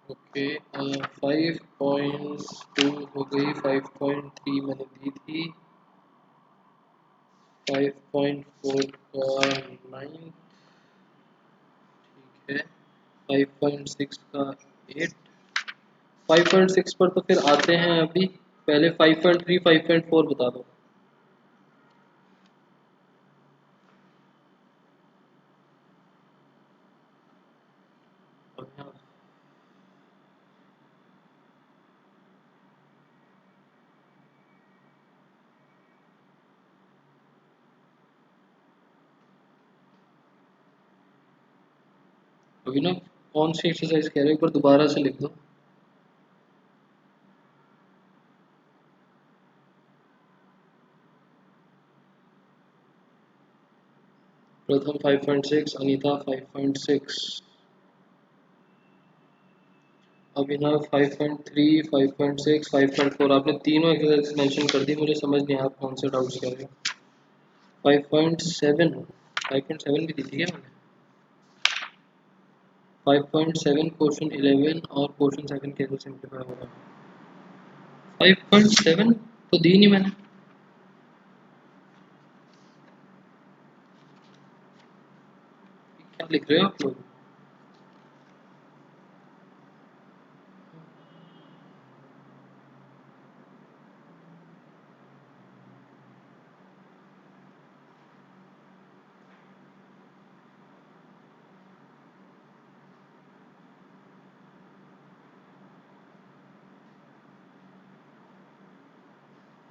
Okay 5.2 हो गई, 5.3 मैंने दी थी, 5.4 का 9, ठीक है, 5.6 का 8, 5.6 पर तो फिर आते हैं अभी, पहले 5.3 5.4 बता दो। अभी ना कौन सी एक्सरसाइज कह रहे हो, एक बार दोबारा से लिख दो। प्रथम 5.6, अनीता 5.6, अभिनव 5.3 5.6 5.4, आपने तीनों एक्सरसाइज मेंशन कर दी, मुझे समझ नहीं आया आप कौन से डाउट्स कर रहे हो। 5.7, 5.7 भी दी थी क्या मैंने? 5.7 क्वेश्चन 11 और क्वेश्चन 7 कैसे सिंप्लीफाई होगा? 5.7 तो दी नहीं मैंने। क्या लिख रहे हो आप लोग?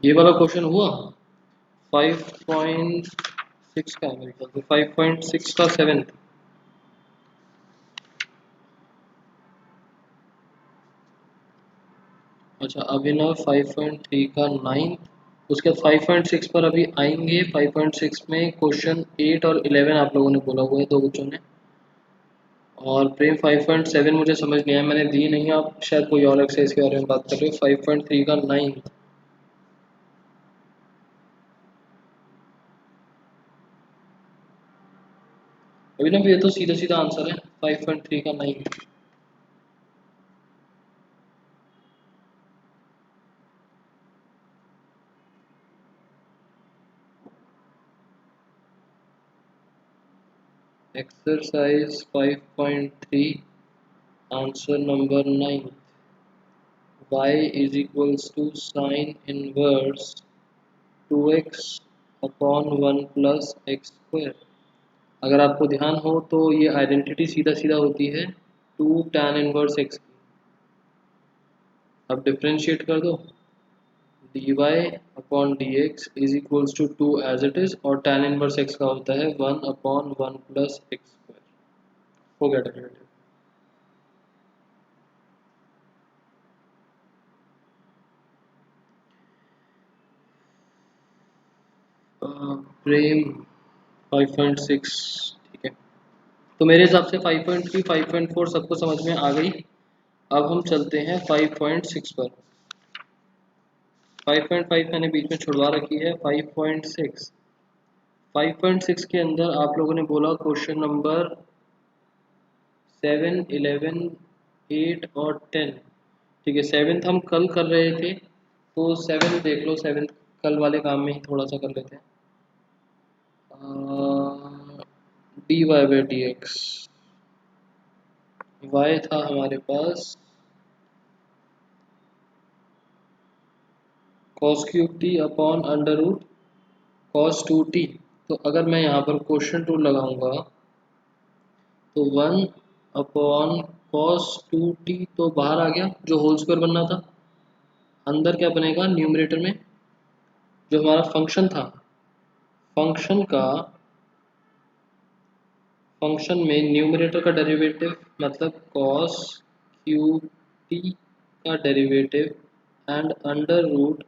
ये वाला क्वेश्चन हुआ 5.6 का है मेरे ख्याल से, 5.6 का 7। अच्छा, अभिनव 5.3 का 9, उसके बाद 5.6 पर अभी आएंगे। 5.6 में क्वेश्चन 8 और 11 आप लोगों ने बोला हुआ है, दो बच्चों ने। और प्रेम 5.7 मुझे समझ नहीं आया, मैंने दी नहीं, आप शायद कोई और एक्सरसाइज के बारे में बात कर रहे हो। 5.3 का 9, अभिनव ये तो सीधा सीधा आंसर है, 5.3 का 9। Exercise 5.3 answer number 9, y is equals to sin inverse 2x upon 1 plus x square. अगर आपको ध्यान हो तो ये आइडेंटिटी सीधा सीधा होती है 2 tan इनवर्स एक्स की। अब डिफरेंशिएट कर दो, dy upon dx is equals to 2 as it is, और tan इनवर्स एक्स का होता है 1 अपॉन 1 प्लस एक्स स्क्वायर। हो गया डेरिवेटिव। प्रेम 5.6, ठीक है, तो मेरे हिसाब से 5.3 5.4 सबको समझ में आ गई। अब हम चलते हैं 5.6 पर। 5.5 मैंने बीच में छुड़वा रखी है। 5.6, 5.6 के अंदर आप लोगों ने बोला क्वेश्चन नंबर 7 11 8 और 10, ठीक है। सेवेंथ हम कल कर रहे थे, तो सेवेंथ देख लो, सेवेंथ कल वाले काम में ही थोड़ा सा कर लेते हैं। D y by d x, y था हमारे पास cos cube t upon under root cos 2t। तो अगर मैं यहाँ पर क्वेश्चन टू लगाऊंगा तो 1 अपॉन कॉस 2t तो बाहर आ गया, जो होल स्क्वायर बनना था। अंदर क्या बनेगा न्यूमरेटर में, जो हमारा फंक्शन था, फंक्शन का, फंक्शन में न्यूमरेटर का डेरिवेटिव मतलब कॉस क्यूब टी का derivative and under root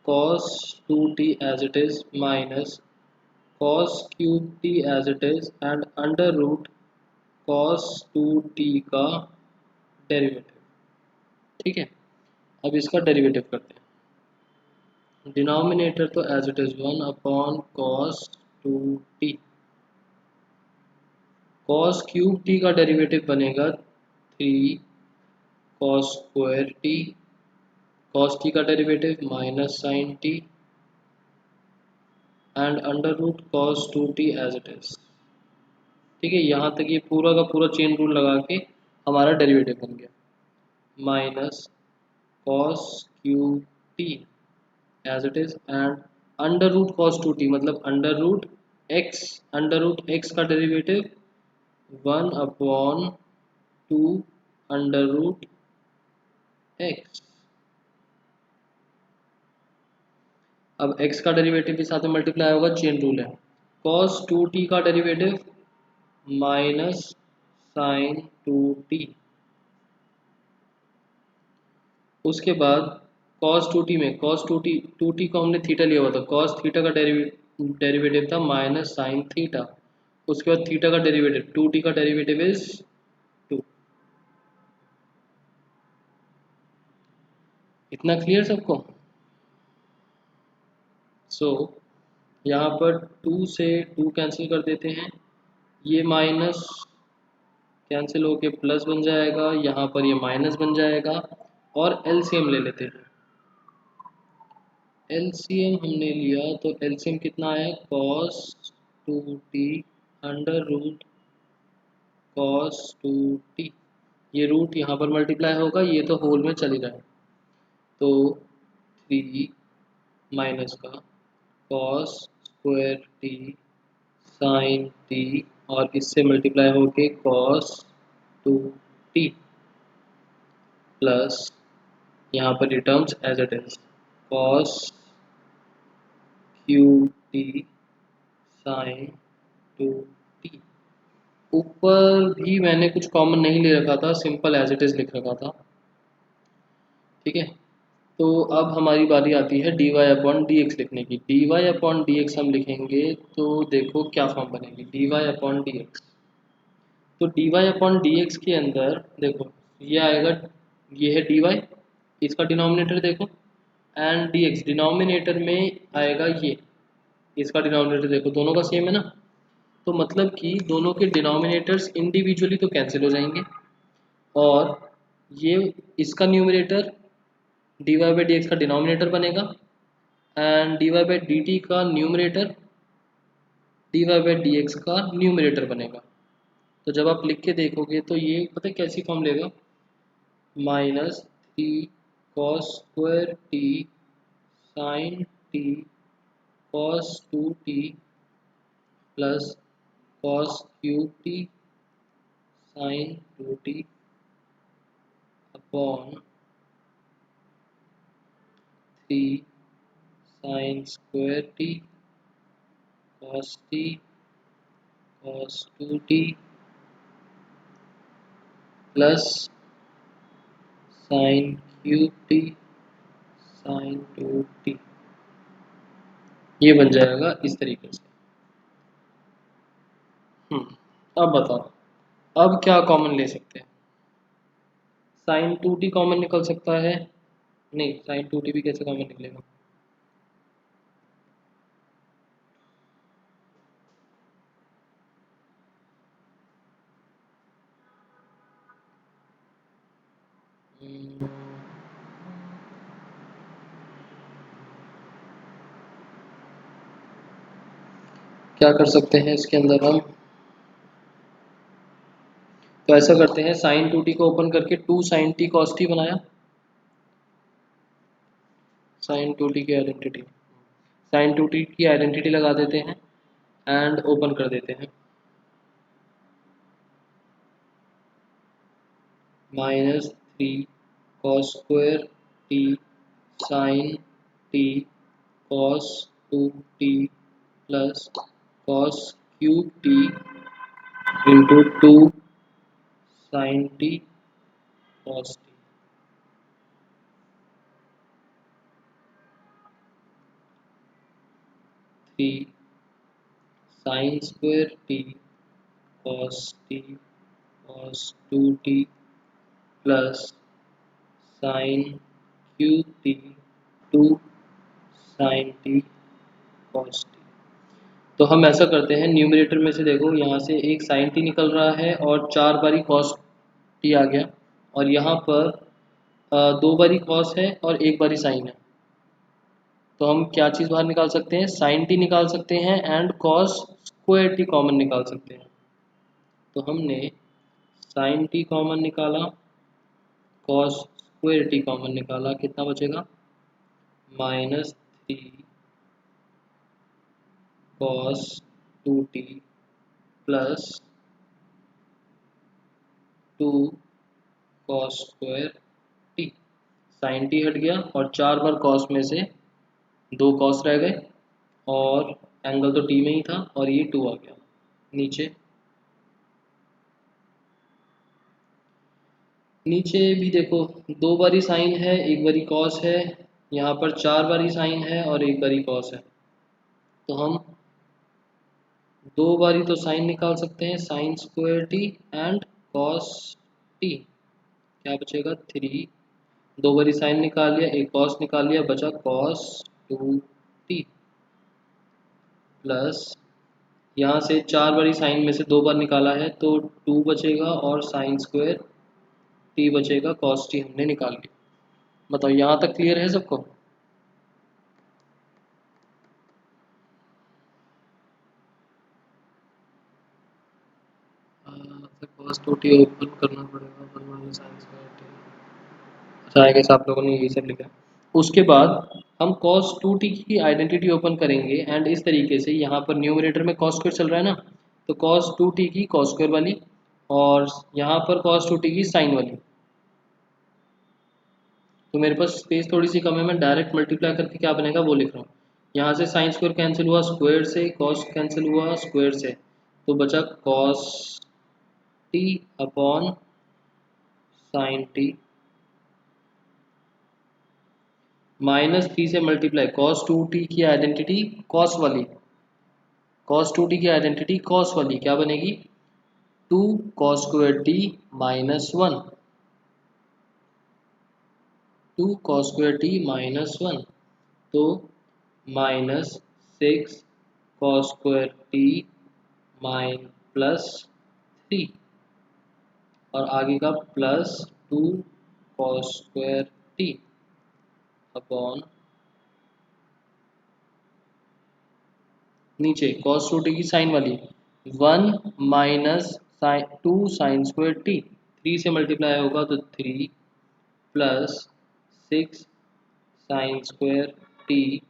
cos 2t as it is minus cos cube t as it is and under root cos 2t का डेरिवेटिव, ठीक है। अब इसका डेरिवेटिव करते हैं। डिनोमिनेटर तो as it is 1 upon cos 2t, cos cube t का derivative बनेगा 3 cos square t, cos t का derivative minus sine t and under root cos two t as it is. ठीक है, यहाँ तक ये पूरा का पूरा चेन रूल लगा के हमारा डेरिवेटिव बन गया minus cos cube t as it is and under root cos two t मतलब अंडर रूट एक्स का डेरिवेटिव 1/2 अंडर रूट एक्स। अब x का डेरिवेटिव के साथ में मल्टीप्लाई होगा, चेन रूल है। cos 2t का डेरिवेटिव माइनस साइन 2t। उसके बाद cos 2t को हमने थीटा लिया हुआ था, cos थीटा का डेरिवेटिव था माइनस साइन थीटा। उसके बाद थीटा का डेरिवेटिव 2t का डेरिवेटिव इज 2। इतना क्लियर सबको? सो यहाँ पर 2 से 2 कैंसिल कर देते हैं, ये माइनस कैंसिल होके प्लस बन जाएगा, यहाँ पर ये माइनस बन जाएगा और एलसीएम ले लेते हैं। एलसीएम हमने लिया तो एलसीएम कितना है, cos 2t under root cos 2t। ये रूट यहाँ पर मल्टीप्लाई होगा, ये तो होल में चली रहा है, तो 3 माइनस का cos square t sine t और इससे मल्टीप्लाई होके cos 2t प्लस यहाँ पर ये terms as it is cos cube t sine 2t। ऊपर भी मैंने कुछ कॉमन नहीं ले रखा था, सिंपल एज इट इज लिख रखा था। ठीक है, तो अब हमारी बारी आती है dy अपॉन डी एक्स लिखने की। dy अपॉन डी एक्स हम लिखेंगे तो देखो क्या फॉर्म बनेगी, dy अपॉन डी एक्स। तो dy अपॉन डी एक्स के अंदर देखो ये आएगा, ये है dy, इसका डिनोमिनेटर देखो, एंड dx डिनोमिनेटर में आएगा ये, इसका डिनोमिनेटर देखो, दोनों का सेम है ना, तो मतलब कि दोनों के डिनोमिनेटर्स इंडिविजुअली तो कैंसिल हो जाएंगे और ये इसका numerator dy by d x का डिनोमिनेटर बनेगा and dy by d t का numerator dy by d x का न्यूमरेटर बनेगा। तो जब आप लिख के देखोगे तो ये पता है कैसी फॉर्म लेगा, minus 3 cos square t sine t cos 2t plus cos cube t sine 2t upon 3 sine square t cos t cos 2t plus sine cube t sine 2t। ये बन जाएगा इस तरीके से। अब बताओ अब क्या कॉमन ले सकते हैं, साइन 2t कॉमन निकल सकता है? नहीं, साइन 2t भी कैसे कॉमन निकलेगा? क्या कर सकते हैं इसके अंदर हम, तो ऐसा करते हैं, साइन 2t को ओपन करके 2 साइन टी कॉस टी बनाया, साइन 2t की आइडेंटिटी, साइन 2t की आइडेंटिटी लगा देते हैं एंड ओपन कर देते हैं, minus 3 cos square t sine t cos 2t plus cos cube t into 2 sine t cos t. 3 sine square t cos t cos 2t plus sine cube t 2 sine t cos t. तो हम ऐसा करते हैं, numerator में से देखो यहाँ से एक साइन टी निकल रहा है और 4 बारी कॉस टी आ गया, और यहाँ पर दो बारी कॉस है और एक बारी साइन है, तो हम क्या चीज़ बाहर निकाल सकते हैं, साइन टी निकाल सकते हैं and cos square t common निकाल सकते हैं। तो हमने साइन टी कॉमन निकाला, कॉस स्क्वायर टी कॉमन निकाला, कितना बचेगा, -3 cos 2t plus 2 cos square t. Sine t हट गया और 4 बार कॉस में से 2 कॉस रह गए, और एंगल तो टी में ही था और ये 2 आ गया नीचे। नीचे भी देखो, 2 बारी साइन है, एक बारी कॉस है, यहाँ पर 4 बारी साइन है और एक बारी कॉस है, तो हम 2 बारी तो साइन निकाल सकते हैं, sign square T and cos T, क्या बचेगा 3। 2 बारी साइन निकाल लिया, एक कॉस निकाल लिया, बचा कॉस 2t प्लस, यहाँ से 4 बारी साइन में से 2 बार निकाला है तो 2 बचेगा और साइन स्क्वायर टी बचेगा, कॉस टी हमने निकाल लिया। बताओ यहाँ तक क्लियर है सबको। कॉस टू टी ओपन करना पड़ेगा, 1 - sin²t। अच्छा है कि आप लोगों ने यही सब लिखा है। उसके बाद हम cos 2t की आइडेंटिटी ओपन करेंगे एंड इस तरीके से, यहाँ पर न्यूमरेटर में cos स्क्वायर चल रहा है ना, तो cos 2t की cos स्क्वायर वाली और यहाँ पर cos 2t की साइन वाली। तो मेरे पास स्पेस थोड़ी सी कम है, मैं डायरेक्ट मल्टीप्लाई करके क्या बनेगा वो लिख रहा हूँ। यहाँ से साइन स्क्वायर कैंसिल हुआ स्क्वायर से, cos कैंसिल हुआ स्क्वायर से, तो बचा cos t upon sine T, -3 से मल्टीप्लाई, cos 2t की आइडेंटिटी cos वाली, cos 2t की आइडेंटिटी cos वाली क्या बनेगी, 2 cos square t -1, 2 cos square t -1, तो -6 cos स्क्वायर t +3, और आगे का +2 cos स्क्वायर t अपॉन, नीचे cos 2t की साइन वाली 1 - 2 साइन स्क्वायर t, 3 से मल्टीप्लाई होगा तो 3 plus 6 sine square t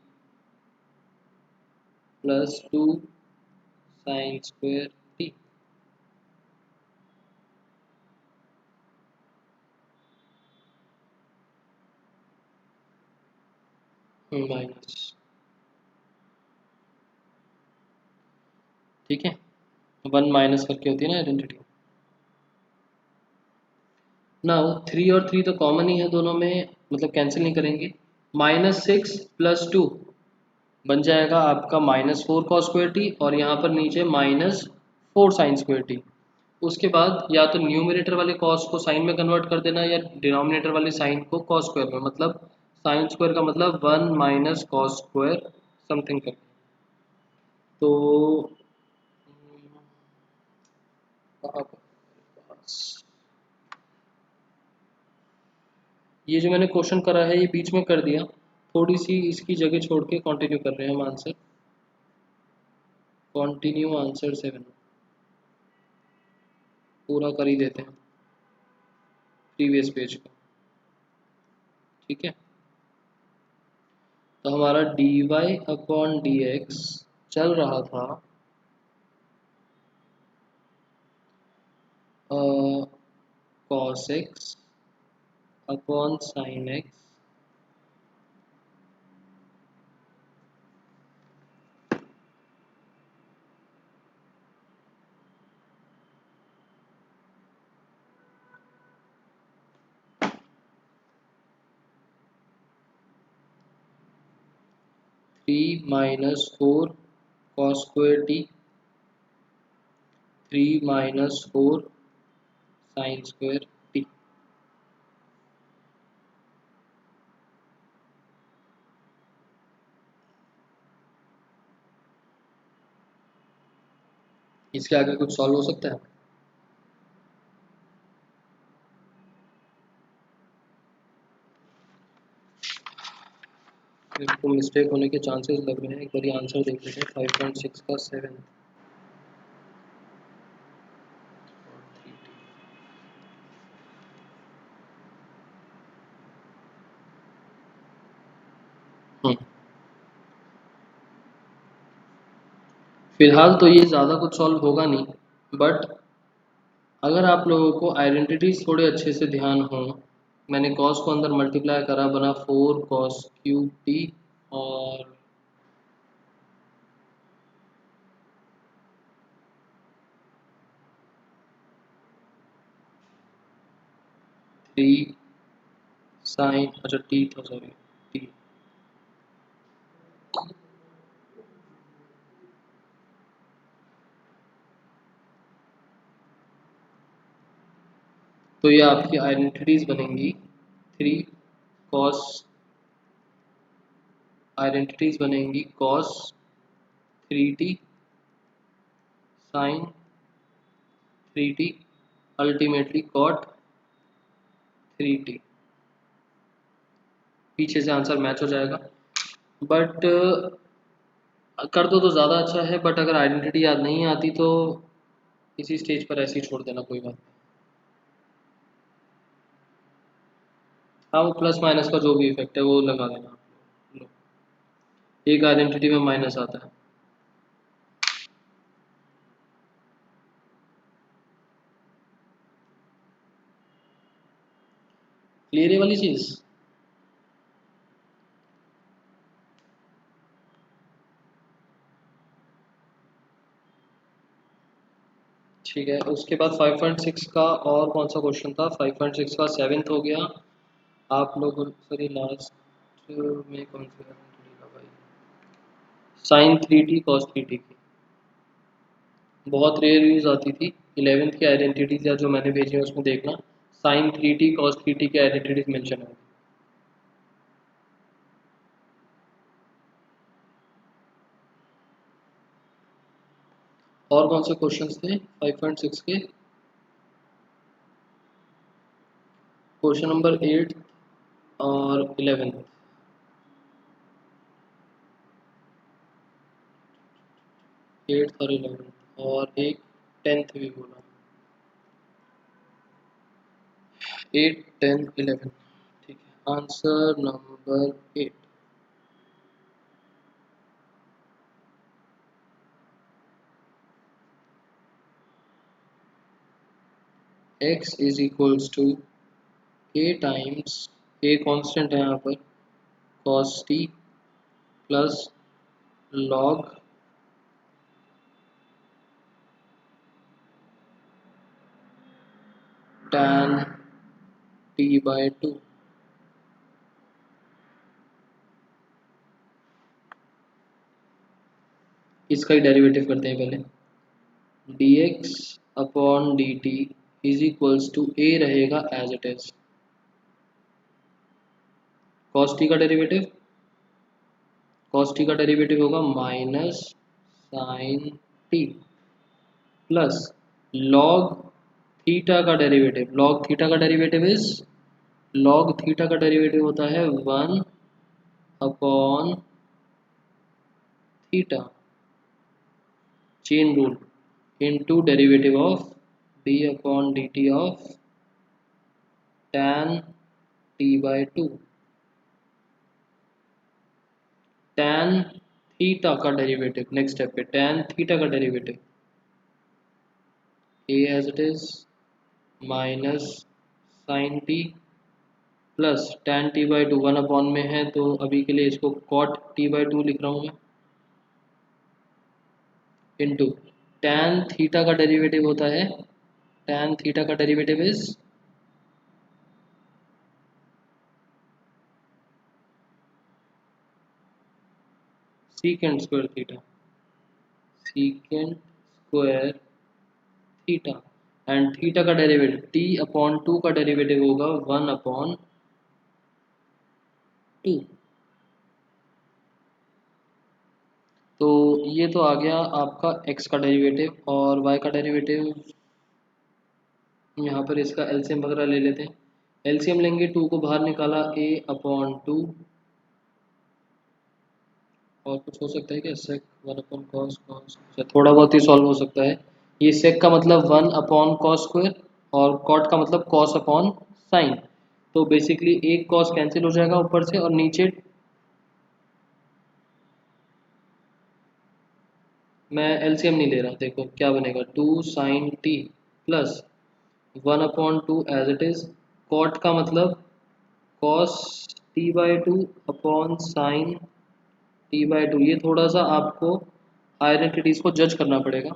plus 2 sine square t minus, ठीक है, 1 माइनस करके होती है ना आइडेंटिटी। नाउ 3 और 3 तो कॉमन ही है दोनों में, मतलब कैंसिल नहीं करेंगे, -6 + 2 बन जाएगा आपका -4 cos स्क्वायर टी, और यहाँ पर नीचे -4 साइन स्क्वायर टी। उसके बाद या तो न्यूमरेटर वाले cos को साइन में कन्वर्ट कर देना या डिनोमिनेटर वाले साइन को cos स्क्वायर में, मतलब साइन स्क्वायर का मतलब 1 - cos स्क्वायर समथिंग कर, तो कहाँ पर पास? ये जो मैंने क्वेश्चन करा है ये बीच में कर दिया, थोड़ी सी इसकी जगह छोड़ के कंटिन्यू कर रहे हैं हम आंसर, कंटिन्यू आंसर 7 पूरा कर ही देते हैं प्रीवियस पेज का, ठीक है। तो हमारा dy/dx चल रहा था cos x upon sine x, -4 cos square t, 3 - 4 sine square t। इसके आगे कुछ सॉल्व हो सकता है। इसको मिस्टेक होने के चांसेस लग रहे हैं। एक बार ये आंसर देख लेते हैं। 5.6 का 7। फिलहाल तो ये ज़्यादा कुछ सॉल्व होगा नहीं, बट अगर आप लोगों को आइडेंटिटीज थोड़े अच्छे से ध्यान हो, मैंने कॉस को अंदर मल्टीप्लाई करा, बना 4 कॉस क्यूब टी और 3 साइन, अच्छा टी था, सॉरी टी। तो ये आपकी आइडेंटिटीज बनेंगी। 3 कॉस, आइडेंटिटीज बनेंगी cos 3t sine 3t ultimately cot 3t। पीछे से आंसर मैच हो जाएगा, बट कर दो तो ज़्यादा अच्छा है। बट अगर आइडेंटिटी याद नहीं आती तो इसी स्टेज पर ऐसे ही छोड़ देना, कोई बात नहीं। हाँ, वो प्लस माइनस का जो भी इफेक्ट है वो लगा देना। लो, एक आइडेंटिटी में माइनस आता है। क्लियर है वाली चीज़? ठीक है, उसके बाद 5.6 का और कौन सा क्वेश्चन था? 5.6 का 7th हो गया। आप लोग सॉरी लास्ट में कौन सा आइडेंटिटी था भाई? साइन 3t कॉस 3t की बहुत रेयर यूज आती थी। 11th की आइडेंटिटीज या जो मैंने भेजी है उसमें देखना, साइन 3t कॉस 3t की आइडेंटिटीज मेंशन है। और कौन से क्वेश्चंस थे 5.6 के? क्वेश्चन नंबर 8 और 11। 8 और 11 और एक 10th भी बोला। 8, 10, 11। ठीक है, answer number 8। x is equals to a times, a constant है यहाँ पर, cos t plus log tan t by 2। इसका ही डेरिवेटिव करते हैं पहले। dx अपॉन dt is equals to a रहेगा as it is, cos t का डेरिवेटिव, cos t का डेरिवेटिव होगा minus sine t plus log theta का डेरिवेटिव, log थीटा का डेरिवेटिव इज, log थीटा का डेरिवेटिव होता है 1 upon theta, chain rule, into derivative of d upon dt ऑफ tan t by 2। tan theta का derivative, next step पे tan theta का derivative a as it is minus sine t plus tan t by 2, 1 upon में है तो अभी के लिए इसको cot t बाई 2 लिख रहा हूँ मैं, इनटू tan थीटा का डेरिवेटिव होता है, tan थीटा का derivative is secant square theta, secant square theta. And theta का डेरिवेटिव t अपॉन 2 का डेरिवेटिव होगा 1 अपॉन 2। तो ये तो आ गया आपका x का डेरिवेटिव, और y का डेरिवेटिव यहाँ पर इसका एलसीएम वगैरह ले लेते हैं। एलसीएम लेंगे, 2 को बाहर निकाला, a अपॉन 2 और कुछ हो सकता है क्या? Sec one upon cos cos, अच्छा थोड़ा बहुत ही सॉल्व हो सकता है। ये सेक का मतलब वन अपॉन कॉस स्क्वायर और कॉट का मतलब कॉस अपॉन साइन। तो बेसिकली एक कॉस कैंसिल हो जाएगा ऊपर से और नीचे मैं एलसीएम नहीं ले रहा। देखो क्या बनेगा, two sine t plus one upon two as it is. Cot का मतलब cos t by two upon sine t by two. ये थोड़ा सा आपको आइडेंटिटीज को जज करना पड़ेगा।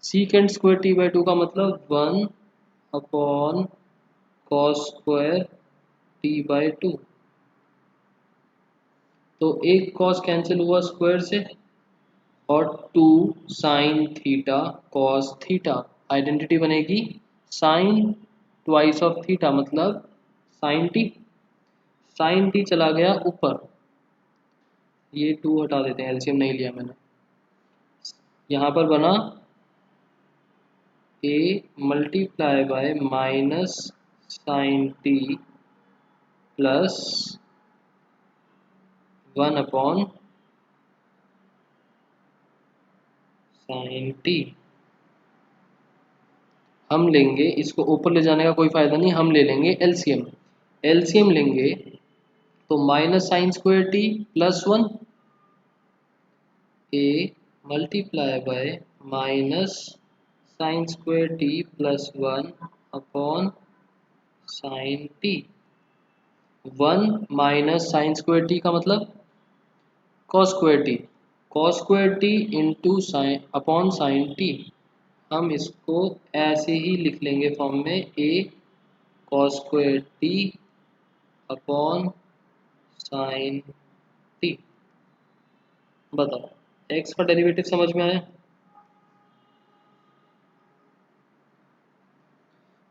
Secant square t by two का मतलब one upon cos square t by two. तो एक कॉस कैंसिल हुआ स्क्वायर से और two sine theta cos theta. Identity बनेगी साइन ट्वाइस ऑफ थीटा मतलब साइन टी। साइन टी चला गया ऊपर, ये टू हटा देते हैं, एलसीएम नहीं लिया मैंने। यहाँ पर बना a multiply by minus sine t plus one upon sine t. हम लेंगे इसको ऊपर ले जाने का कोई फायदा नहीं, हम ले लेंगे एलसीएम। एलसीएम लेंगे तो minus sine square t plus one, a multiply by minus sine square t plus one upon sine t. One minus sine square t का मतलब cos square t, cos square t into sine upon sine t. हम इसको ऐसे ही लिख लेंगे form में, a cos square t upon sine t. बताओ एक्स का डेरिवेटिव समझ में आया?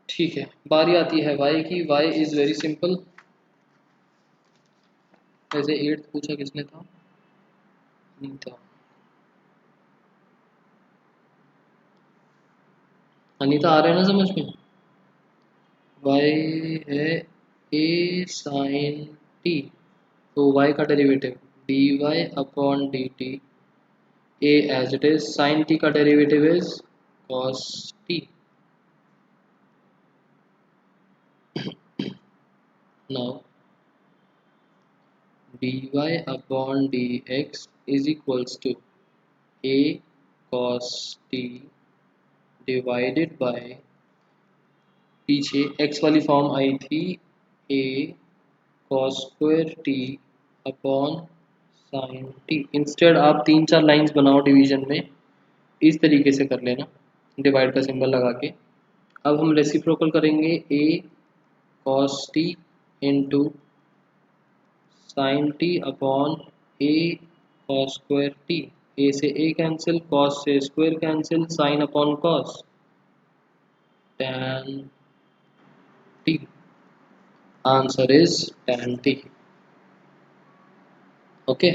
ठीक है, बारी आती है y की। y is very simple. वैसे एट्थ पूछा किसने था? नहीं था। अनीता आ रहा है ना समझ में? y है a साइन t, तो y का derivative dy upon d t. a as it is, sine t का derivative is cos t। Now dy upon dx is equals to a cos t divided by, पीछे x वाली form आई थी, a cos square t upon sine t। Instead आप तीन चार lines बनाओ division में, इस तरीके से कर लेना डिवाइड का सिंबल लगा के। अब हम रेसिप्रोकल करेंगे, a cos t into sine t upon a cos square t। a से a कैंसिल, cos से square cancel, sine upon cos tan t। Answer is tan t। Okay,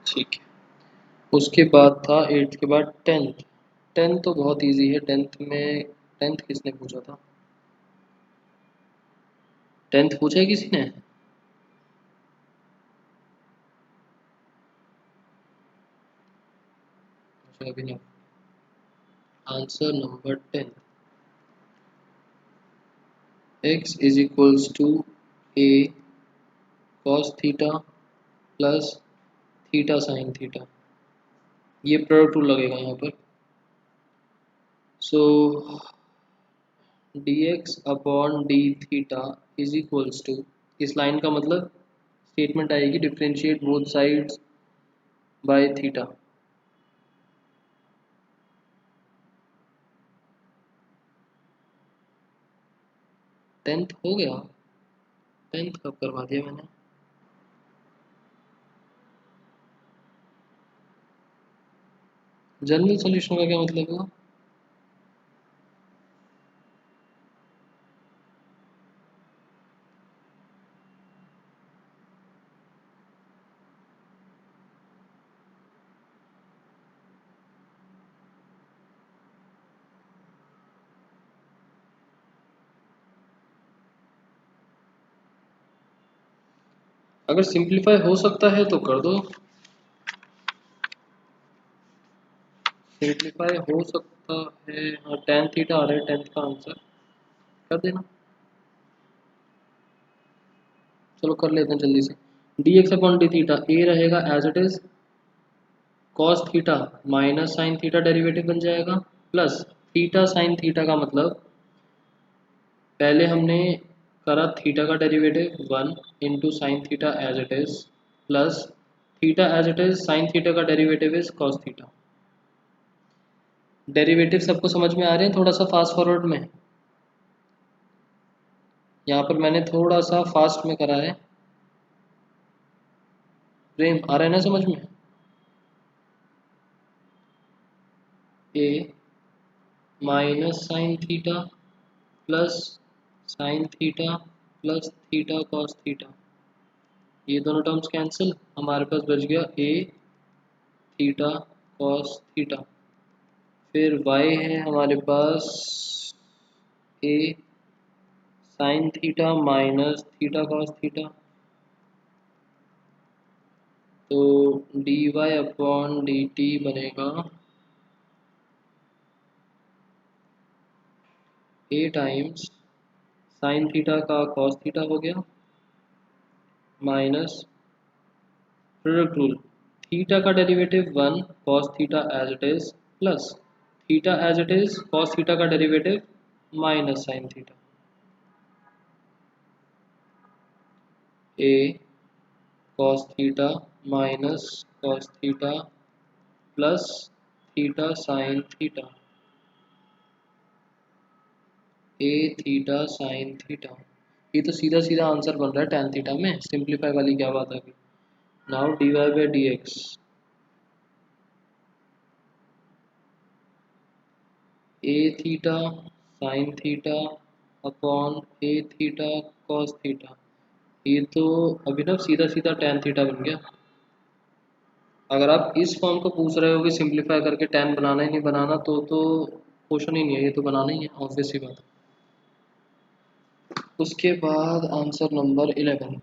ठीक है। उसके बाद था एट्थ के बाद टेंथ। टेंथ तो बहुत इजी है। टेंथ में, टेंथ किसने पूछा था? टेंथ पूछा है किसी ने? अच्छा, अभी नहीं। Answer number 10, x is equals to a cos theta plus theta sine theta. ये प्रोडक्ट रूल लगेगा यहाँ पर। So dx upon d theta is equals to, इस लाइन का मतलब स्टेटमेंट आएगी differentiate both sides by theta. Tenth हो गया? टेंथ कब करवा दिया मैंने? जनरल सोल्यूशन का क्या मतलब हुआ? अगर सिंप्लीफाई हो सकता है तो कर दो, सिंप्लीफाई हो सकता है। हाँ, tan थीटा आ रहा है, टेंथ का आंसर कर देना। चलो कर लेते हैं जल्दी से। D x upon d theta a रहेगा as it is cos theta minus sine theta derivative बन जाएगा, प्लस थीटा साइन थीटा का मतलब पहले हमने करा थीटा का derivative 1 into sine theta as it is, plus theta as it is sine theta का derivative is cos theta. Derivative सबको समझ में आ रहे हैं? थोड़ा सा फास्ट फॉरवर्ड में, यहाँ पर मैंने थोड़ा सा फास्ट में करा है। प्रेम आ रहा है ना समझ में? A minus sine theta plus sine theta plus theta cos theta, ये दोनों टर्म्स कैंसिल, हमारे पास बच गया ए थीटा कॉस थीटा। फिर y है हमारे पास a sine theta minus theta cos theta, तो d y upon d t बनेगा ए टाइम्स साइन थीटा का कॉस थीटा हो गया माइनस प्रोडक्ट रूल, थीटा का derivative 1 cos theta as it is, plus theta as it is cos theta का derivative minus sine theta. A cos theta minus cos theta plus theta sine theta, a theta sine theta. ये तो सीधा सीधा answer बन रहा है tan theta में, simplify वाली क्या बात आ गई। Now d y by d x a theta sine theta upon a theta cos theta, ये तो अभिनव सीधा सीधा tan थीटा बन गया। अगर आप इस फॉर्म को पूछ रहे हो कि सिंप्लीफाई करके tan बनाना ही नहीं बनाना, तो क्वेश्चन ही नहीं है, ये तो बनाना ही है, ऑब्वियस सी बात। उसके बाद आंसर नंबर 11,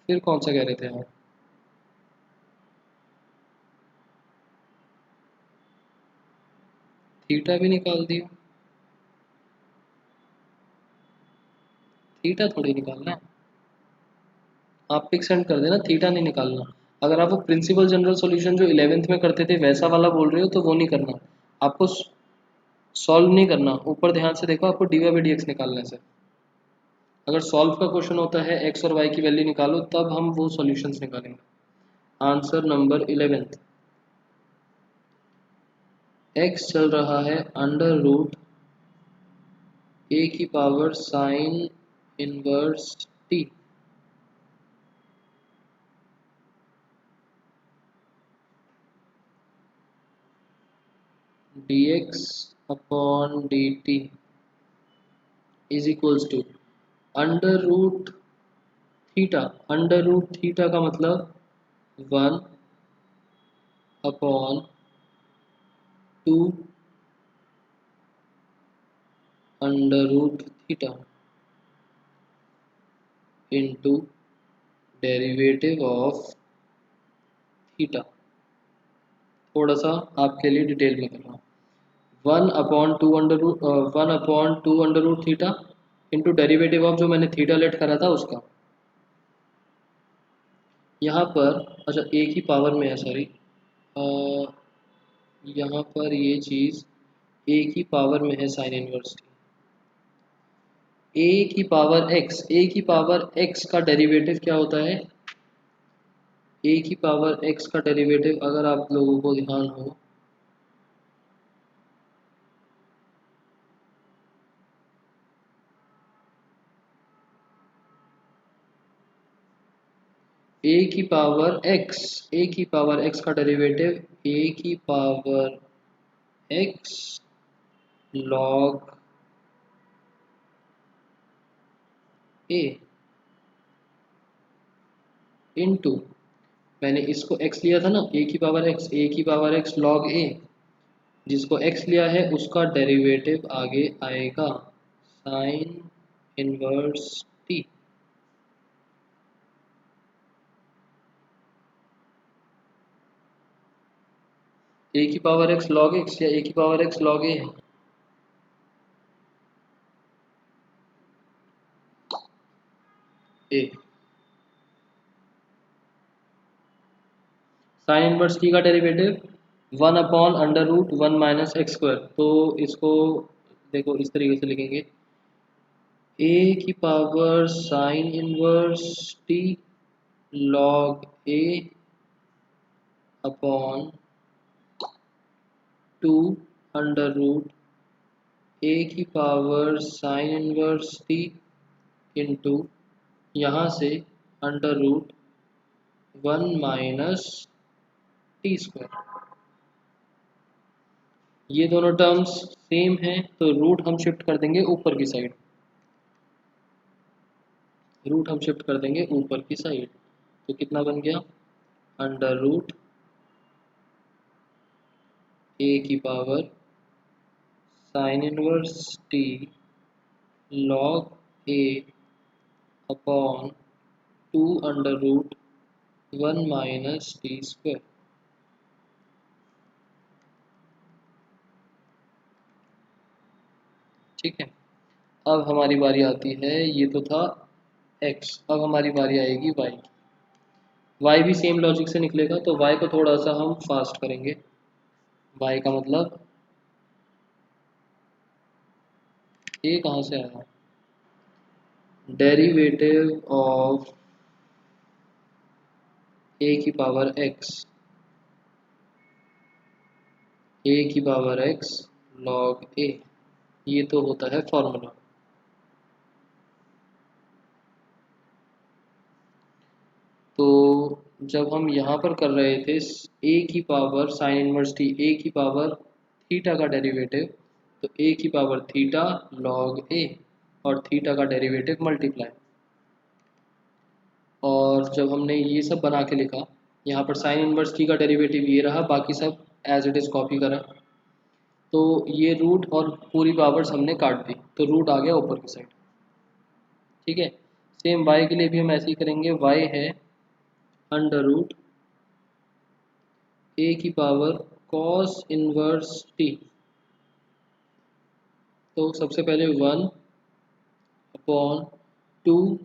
फिर कौन सा कह रहे थे आप? थीटा भी निकाल दिया, थीटा थोड़ी निकालना है, आप पिक सेंड कर देना, थीटा नहीं निकालना। अगर आप वो प्रिंसिपल जनरल सॉल्यूशन जो 11th में करते थे वैसा वाला बोल रहे हो तो वो नहीं करना, आपको सॉल्व नहीं करना, ऊपर ध्यान से देखो, आपको d y by d x निकालना है सर। अगर सॉल्व का क्वेश्चन होता है एक्स और वाई की वैल्यू निकालो, तब हम वो सॉल्यूशंस निकालेंगे। आंसर नंबर 11, एक्स चल रहा है अंडर रूट ए की power sine inverse t, d x upon d t is equals to under root theta, under root theta का मतलब 1 upon 2 under root theta into derivative of theta. थोड़ा सा आपके लिए डिटेल में कर रहा हूँ। 1/2 थीटा इंटू डेरिवेटिव ऑफ जो मैंने थीटा लेट करा था उसका, यहाँ पर अच्छा ए की पावर में है, सॉरी, यहाँ पर ये चीज़ ए की पावर में है साइन इनवर्स ए की पावर एक्स, ए की पावर एक्स का डेरिवेटिव क्या होता है? ए की पावर एक्स का डेरिवेटिव अगर आप लोगों को ध्यान हो, ए की पावर एक्स, ए की पावर एक्स का डेरिवेटिव ए की पावर एक्स लॉग ए इंटू, मैंने इसको x लिया था ना, ए की पावर एक्स, ए की पावर एक्स लॉग ए, जिसको x लिया है उसका डेरिवेटिव आगे आएगा साइन इनवर्स टी। ए की पावर एक्स लॉग एक्स या ए की पावर एक्स लॉग ए? ए। साइन इनवर्स टी का डेरिवेटिव 1/√1 - x²। तो इसको देखो इस तरीके से लिखेंगे, ए की power sine inverse t log a upon 2 √a की power sine inverse T into यहाँ से √1 - t²। ये दोनों टर्म्स सेम हैं तो रूट हम शिफ्ट कर देंगे ऊपर की साइड। तो कितना बन गया, √a की power sine inverse t log a upon 2 √1 - t²। ठीक है। अब हमारी बारी आती है, ये तो था x, अब हमारी बारी आएगी y की। y भी सेम लॉजिक से निकलेगा, तो y को थोड़ा सा हम फास्ट करेंगे। y का मतलब ये कहाँ से आया, डेरिवेटिव ऑफ a की पावर x लॉग a, ये तो होता है फॉर्मूला। तो जब हम यहाँ पर कर रहे थे a की power sine inverse T, a की पावर थीटा का डेरिवेटिव, तो a की पावर थीटा लॉग a और थीटा का डेरिवेटिव मल्टीप्लाई। और जब हमने ये सब बना के लिखा, यहाँ पर साइन इनवर्स टी का डेरिवेटिव ये रहा, बाकी सब एज इट इज़ कॉपी करा। तो ये रूट और पूरी पावर्स हमने काट दी, तो रूट आ गया ऊपर की साइड। ठीक है। सेम y के लिए भी हम ऐसे ही करेंगे। y है √a की पावर कॉस इनवर्स टी, तो सबसे पहले 1/2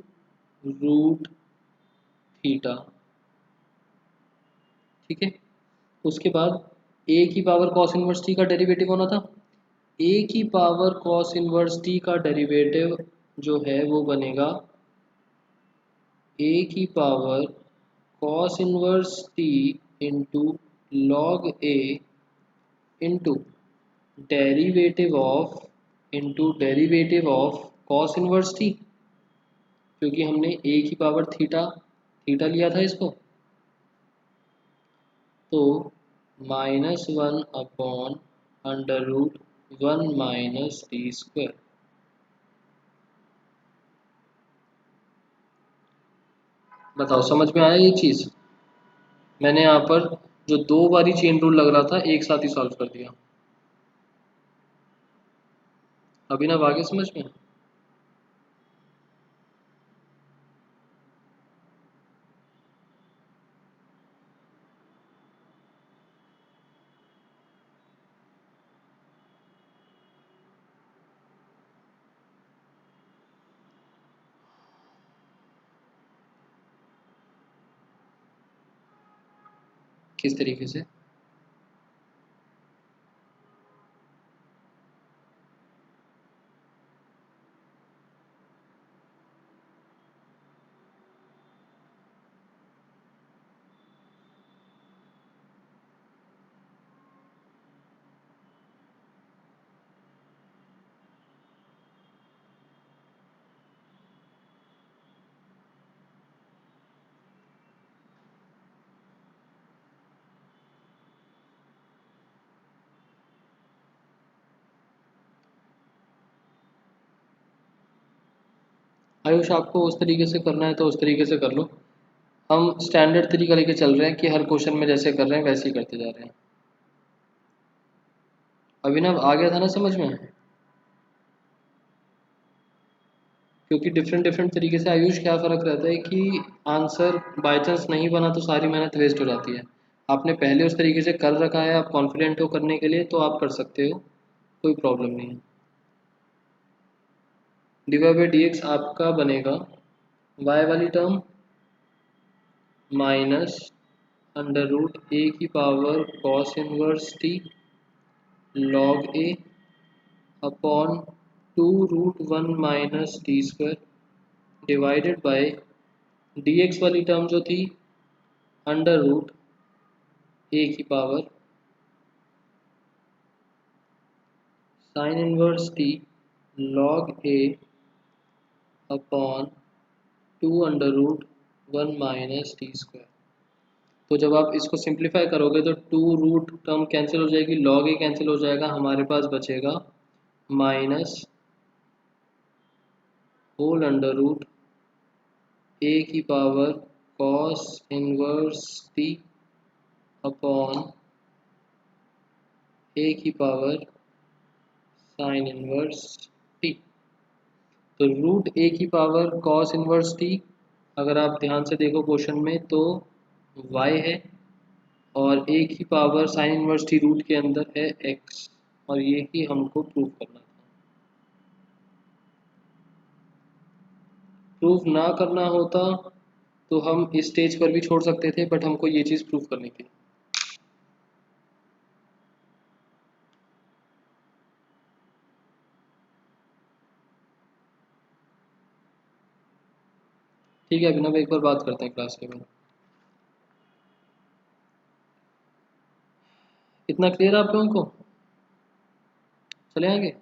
√थीटा। ठीक है। उसके बाद a की पावर कॉस इनवर्स टी का डेरिवेटिव होना था, a की पावर कॉस इनवर्स टी का डेरिवेटिव जो है वो बनेगा a की power cos inverse T into log a into derivative of cos inverse T, क्योंकि हमने a की पावर थीटा लिया था इसको, तो -1/√1 - t²। बताओ समझ में आया ये चीज़? मैंने यहाँ पर जो 2 बारी चेन रूल लग रहा था एक साथ ही सॉल्व कर दिया। अभिनव आगे समझ में? किस तरीके से? आयुष, आपको उस तरीके से करना है तो उस तरीके से कर लो। हम स्टैंडर्ड तरीका लेके चल रहे हैं कि हर क्वेश्चन में जैसे कर रहे हैं वैसे ही करते जा रहे हैं। अभिनव आ गया था ना समझ में? क्योंकि डिफरेंट डिफरेंट तरीके से आयुष क्या फ़र्क रहता है कि आंसर बाय चांस नहीं बना तो सारी मेहनत वेस्ट हो जाती है। आपने पहले उस तरीके से कर रखा है, आप कॉन्फिडेंट हो करने के लिए, तो आप कर सकते हो, कोई प्रॉब्लम नहीं है। डिवाइड बाई डी एक्स आपका बनेगा y वाली term minus under root a की power cos inverse t log a upon 2√1 minus t square divided by d x वाली टर्म जो थी अंडर रूट ए की power sine inverse t log a upon 2√1 minus t square. तो जब आप इसको simplify करोगे तो 2 रूट टर्म कैंसिल हो जाएगी, लॉग ए कैंसिल हो जाएगा, हमारे पास बचेगा minus whole under root a की power cos inverse t upon a की पावर साइन इनवर्स टी। तो रूट ए की पावर कॉस इनवर्स टी, अगर आप ध्यान से देखो क्वेश्चन में तो y है, और ए की power sine inverse t root के अंदर है x, और ये ही हमको प्रूव करना था। प्रूव ना करना होता तो हम इस स्टेज पर भी छोड़ सकते थे, बट हमको ये चीज़ प्रूव करनी थी। ठीक है अभिनव, एक बार बात करते हैं क्लास के बाद। इतना क्लियर आप लोगों को? चले आगे।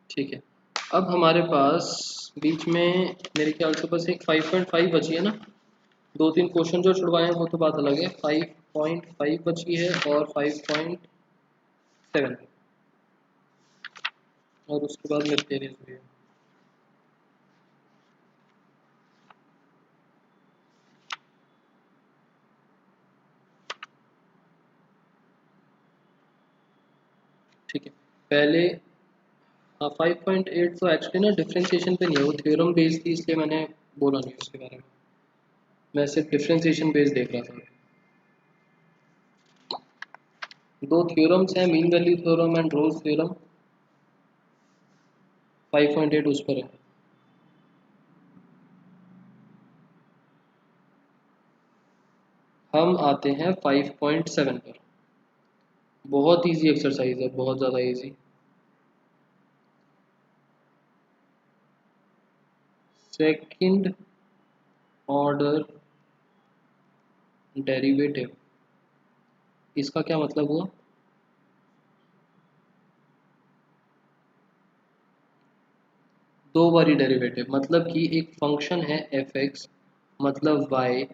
ठीक है, अब हमारे पास बीच में मेरे ख्याल से बस एक 5.5 बची है ना। दो तीन क्वेश्चन जो छुड़वाए हैं वो तो बात अलग है। 5.5 बची है और 5.7, और उसके बाद मिसलेनियस भी है। ठीक है, पहले 5.8 तो एक्चुअली ना डिफ्रेंशिएशन पे नहीं है, वो थ्योरम बेस्ड थी, इसलिए मैंने बोला नहीं उसके बारे में। मैं सिर्फ डिफ्रेंशिएशन बेस्ड देख रहा था। दो थ्योरम्स हैं, mean value theorem and Rolle's theorem. 5.8 उस पर है। हम आते हैं 5.7 पर। बहुत इजी एक्सरसाइज है, बहुत ज़्यादा इजी। सेकंड ऑर्डर डेरिवेटिव, इसका क्या मतलब हुआ? दो बारी डेरिवेटिव, मतलब कि एक फंक्शन है एफ एक्स, मतलब y,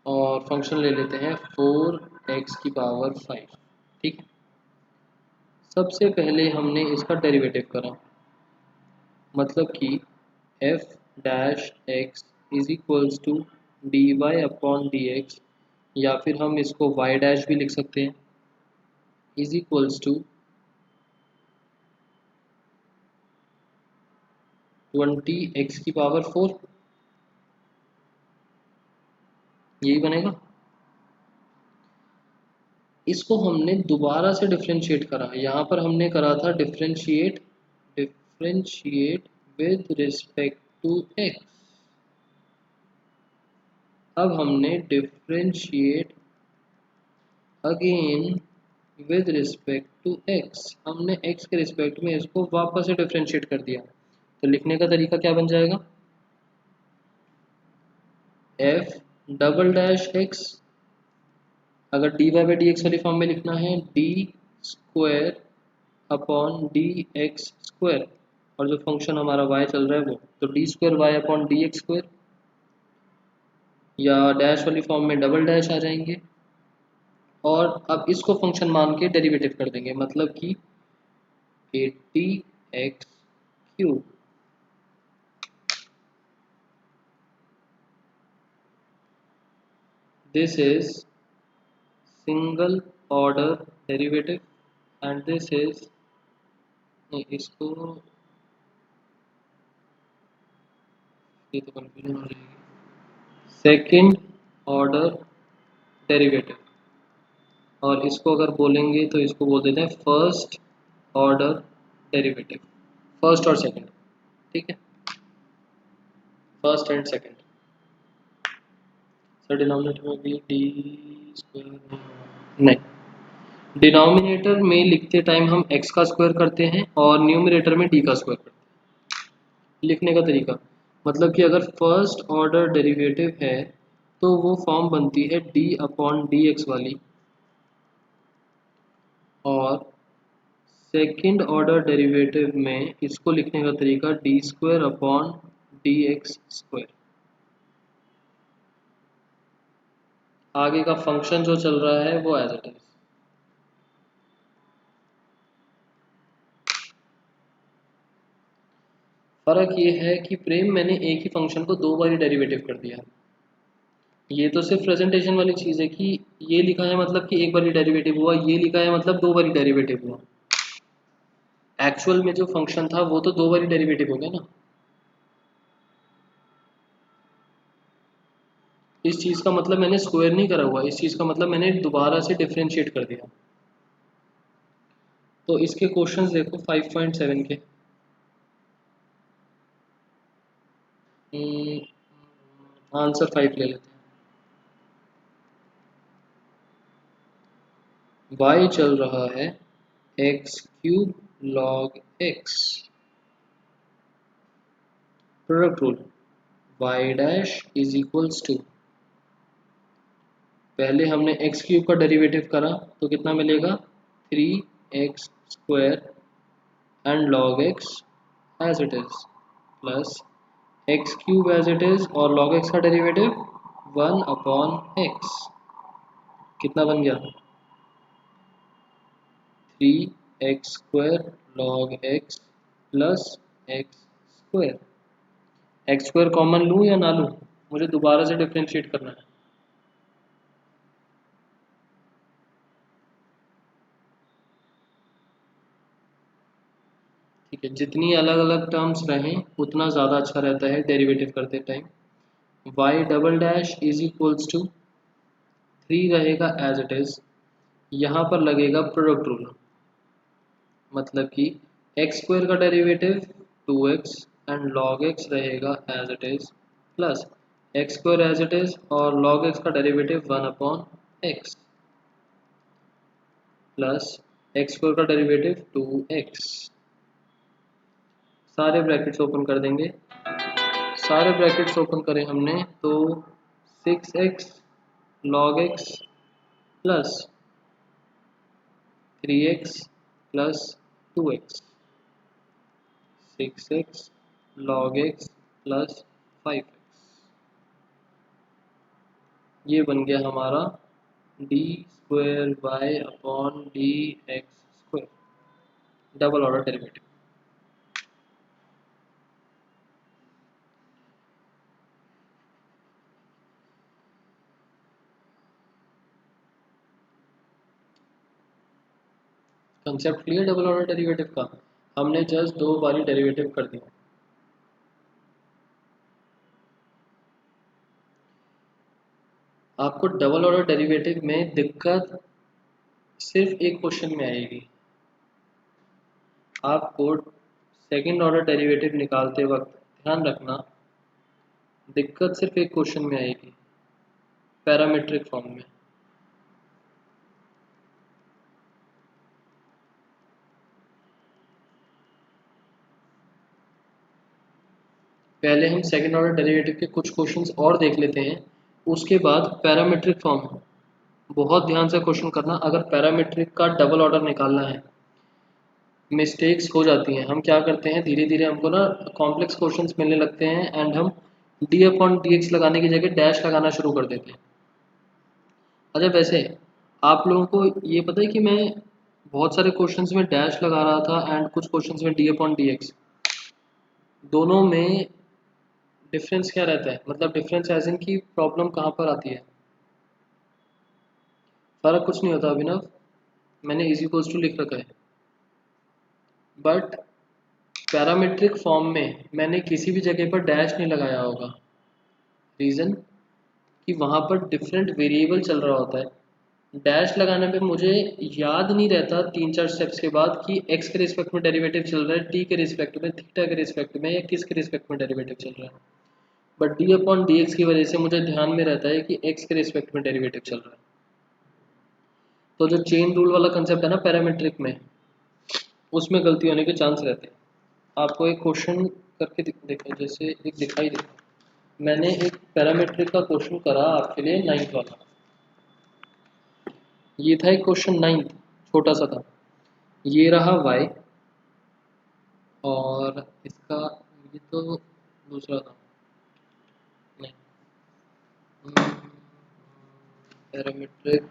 और फंक्शन ले लेते हैं 4x की पावर 5। ठीक है, सबसे पहले हमने इसका डेरिवेटिव करा, मतलब कि f dash x is equals to d y upon d x, या फिर हम इसको y डैश भी लिख सकते हैं, इज इक्वल्स टू 20x की पावर 4। यही बनेगा। इसको हमने दोबारा से डिफ्रेंशिएट करा, यहाँ पर हमने करा था differentiate with respect to x। अब हमने differentiate again with respect to x, हमने x के रिस्पेक्ट में इसको वापस से डिफ्रेंशिएट कर दिया। तो लिखने का तरीका क्या बन जाएगा? f डबल डैश x, अगर d y by d x वाली फॉर्म में लिखना है d square upon d x square, और जो फंक्शन हमारा y चल रहा है वो, तो d square y upon d x square, या डैश वाली फॉर्म में डबल डैश आ जाएंगे। और अब इसको फंक्शन मान के डेरिवेटिव कर देंगे, मतलब कि 80x³ this is single order derivative and this is नहीं इसको ये तो कंफ्यूजन हो जाएगी सेकंड ऑर्डर डेरिवेटिव और इसको अगर बोलेंगे तो इसको बोल देते हैं फर्स्ट ऑर्डर डेरिवेटिव फर्स्ट और सेकंड ठीक है first and second sir denominator में भी डी स्क्वायर नहीं डिनोमिनेटर में लिखते टाइम हम x का स्क्वायर करते हैं और न्यूमरेटर में d का स्क्वायर करते हैं लिखने का तरीका मतलब कि अगर फर्स्ट ऑर्डर डेरिवेटिव है तो वो फॉर्म बनती है d/dx वाली और सेकंड ऑर्डर डेरिवेटिव में इसको लिखने का तरीका d²/dx²। आगे का फंक्शन जो चल रहा है वो एज इट इज फर्क ये है कि प्रेम मैंने एक ही फंक्शन को दो बारी डेरिवेटिव कर दिया ये तो सिर्फ प्रेजेंटेशन वाली चीज़ है कि ये लिखा है मतलब कि एक बारी डेरिवेटिव हुआ ये लिखा है मतलब दो बारी डेरिवेटिव हुआ एक्चुअल में जो फंक्शन था वो तो दो बारी डेरिवेटिव हो गया ना इस चीज़ का मतलब मैंने स्क्वायर नहीं करा हुआ इस चीज़ का मतलब मैंने दोबारा से डिफरेंशिएट कर दिया तो इसके क्वेश्चंस देखो 5.7 के आंसर 5 ले लेते हैं y चल रहा है x³ log x product rule y dash is equals to पहले हमने x³ का डेरिवेटिव करा तो कितना मिलेगा 3x² and log x as it is plus x³ as it is और log x का डेरिवेटिव 1/x कितना बन गया 3x² log x plus x²। x² common लूँ या ना लूँ मुझे दोबारा से डिफरेंशिएट करना है ठीक है जितनी अलग अलग टर्म्स रहें उतना ज़्यादा अच्छा रहता है डेरिवेटिव करते time y double dash is equals to 3 रहेगा एज इट इज़ यहाँ पर लगेगा प्रोडक्ट रूल मतलब कि x² का derivative 2x and log x रहेगा as it is plus x² as it is और log x का डेरिवेटिव 1/x प्लस x² का डेरिवेटिव 2x सारे ब्रैकेट्स ओपन कर देंगे सारे ब्रैकेट्स ओपन करें हमने तो 6x log x plus 3x plus 2x 6x log x plus 5x ये बन गया हमारा d²y/dx² double order derivative concept clear double order derivative का हमने जस्ट दो बारी डेरिवेटिव कर दिया आपको डबल ऑर्डर डेरिवेटिव में दिक्कत सिर्फ एक क्वेश्चन में आएगी आपको सेकंड ऑर्डर डेरिवेटिव निकालते वक्त ध्यान रखना दिक्कत सिर्फ एक क्वेश्चन में आएगी पैरामीट्रिक फॉर्म में पहले हम सेकंड ऑर्डर डेरिवेटिव के कुछ क्वेश्चंस और देख लेते हैं उसके बाद पैरामीट्रिक फॉर्म बहुत ध्यान से क्वेश्चन करना अगर पैरामीट्रिक का डबल ऑर्डर निकालना है मिस्टेक्स हो जाती हैं हम क्या करते हैं धीरे धीरे हमको ना कॉम्प्लेक्स क्वेश्चंस मिलने लगते हैं एंड हम d/dx लगाने की जगह डैश लगाना शुरू कर देते हैं अच्छा वैसे आप लोगों को ये पता है कि मैं बहुत सारे क्वेश्चंस में डैश लगा रहा था एंड कुछ क्वेश्चंस में डी अपॉन डी एक्स। दोनों में डिफरेंस क्या रहता है, मतलब डिफरेंस एज इन की प्रॉब्लम कहाँ पर आती है? फर्क कुछ नहीं होता अभिनव, मैंने इज इक्वल्स टू लिख रखा है, बट पैरामीट्रिक फॉर्म में मैंने किसी भी जगह पर डैश नहीं लगाया होगा। रीज़न कि वहाँ पर डिफरेंट वेरिएबल चल रहा होता है। डैश लगाने पे मुझे याद नहीं रहता 3-4 स्टेप्स के बाद कि x के रिस्पेक्ट में डेरिवेटिव चल रहा है, t के रिस्पेक्ट में, थीटा के रिस्पेक्ट में, या किस के रिस्पेक्ट में डेरिवेटिव चल रहा है। But D upon d x की वजह से मुझे ध्यान में रहता है कि x के रिस्पेक्ट में डेरिवेटिव चल रहा है। तो जो चेन रूल वाला कंसेप्ट है ना पैरामीट्रिक में, उसमें गलती होने के चांस रहते हैं। आपको एक क्वेश्चन करके देखो, जैसे एक दिखाई दे, मैंने एक पैरामीट्रिक का क्वेश्चन करा आपके लिए 9th वाला। ये था एक क्वेश्चन 9th, छोटा सा था। ये रहा y और इसका, ये तो दूसरा था, नहीं पैरामीट्रिक,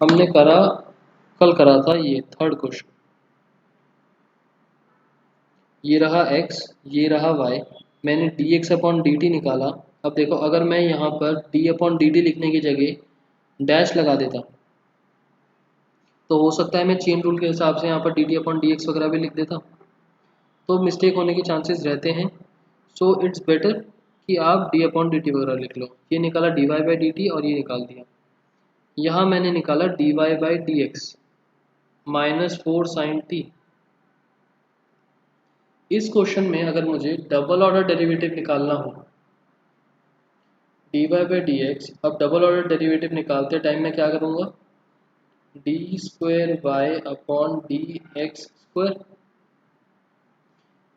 हमने करा, कल करा था ये थर्ड क्वेश्चन। ये रहा x, ये रहा y, मैंने dx अपॉन dt निकाला। अब देखो, अगर मैं यहाँ पर d अपॉन dt लिखने की जगह डैश लगा देता तो हो सकता है मैं चेन रूल के हिसाब से यहाँ पर dt अपॉन dx वगैरह भी लिख देता, तो मिस्टेक होने के चांसेस रहते हैं। सो इट्स बेटर कि आप d अपॉन डी टी वगैरह लिख लो। ये निकाला dy बाई डी टी और ये निकाल दिया। यहाँ मैंने निकाला dy by d x minus 4 sine t. इस क्वेश्चन में अगर मुझे डबल ऑर्डर डेरिवेटिव निकालना हो, dy बाई डी एक्स, अब डबल ऑर्डर डेरिवेटिव निकालते टाइम मैं क्या करूँगा, d square y upon d x square.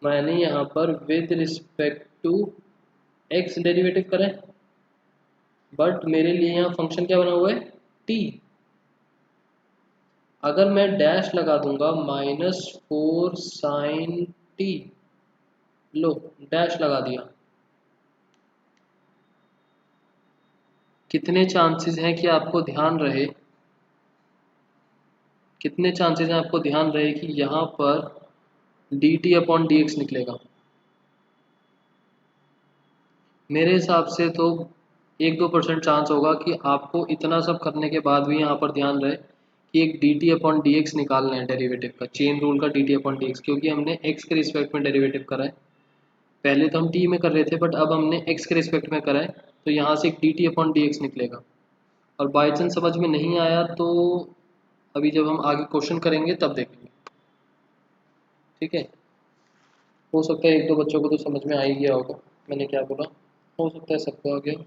मैंने यहाँ पर with respect to x derivative करें, बट मेरे लिए यहाँ फंक्शन क्या बना हुआ है, t। अगर मैं डैश लगा दूंगा -4 साइन टी, लो डैश लगा दिया, कितने चांसेस हैं कि आपको ध्यान रहे, कितने चांसेस हैं आपको ध्यान रहे कि यहाँ पर D T upon d x निकलेगा? मेरे हिसाब से तो 1-2% चांस होगा कि आपको इतना सब करने के बाद भी यहाँ पर ध्यान रहे कि एक D T upon d x निकालना है डेरिवेटिव का, चेन रूल का D T upon d x, क्योंकि हमने एक्स के रिस्पेक्ट में डेरिवेटिव करा है। पहले तो हम टी में कर रहे थे, बट अब हमने एक्स के रिस्पेक्ट में करा है, तो यहाँ से एक D T upon d x निकलेगा। और बाई चांस समझ में नहीं आया तो अभी जब हम आगे क्वेश्चन करेंगे तब देखेंगे, ठीक है। हो सकता है 1-2 बच्चों को तो समझ में आ ही गया होगा मैंने क्या बोला, हो सकता है सबको आ गया।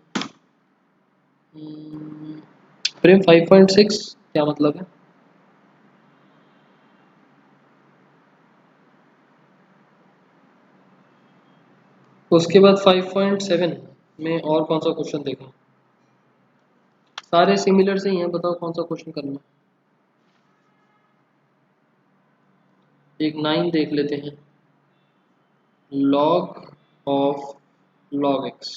प्रेम 5.6 क्या मतलब है? उसके बाद 5.7 में और कौन सा क्वेश्चन देखें? सारे सिमिलर से ही हैं, बताओ कौन सा क्वेश्चन करना है। एक 9 देख लेते हैं, log ऑफ log x।